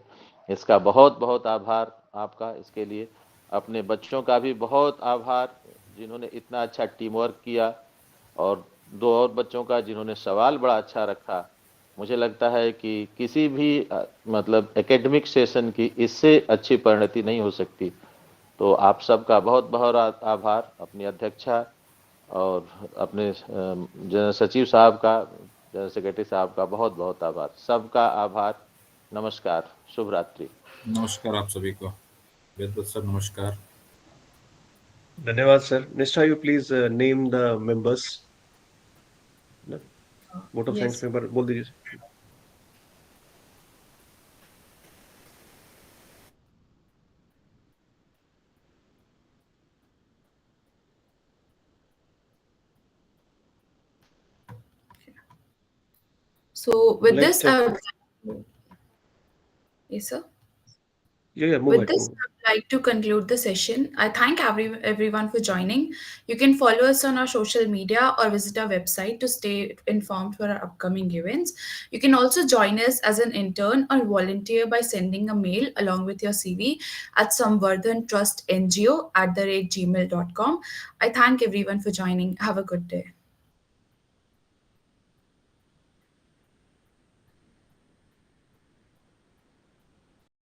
इसका बहुत बहुत आभार आपका। इसके लिए अपने बच्चों का भी बहुत आभार जिन्होंने इतना अच्छा टीम वर्क किया, और 2 और बच्चों का जिन्होंने सवाल बड़ा अच्छा रखा। मुझे लगता है कि किसी भी मतलब एकेडमिक सेशन की इससे अच्छी परिणति नहीं हो सकती। तो आप सबका बहुत बहुत आभार, अपनी अध्यक्षा और अपने जनरल सचिव साहब का, जनरल सेक्रेटरी साहब का बहुत बहुत आभार। सबका आभार। नमस्कार, शुभ रात्रि।
नमस्कार आप सभी को। वेद सर नमस्कार।
धन्यवाद सर। निष्ठा, you please name the members, vote of thanks member बोल दीजिए।
So with
Let's
this, yes, sir.
Yeah, move
With
ahead.
this, I'd like to conclude the session. I thank everyone for joining. You can follow us on our social media or visit our website to stay informed for our upcoming events. You can also join us as an intern or volunteer by sending a mail along with your CV at samvardhantrustngo@gmail.com. I thank everyone for joining. Have a good day.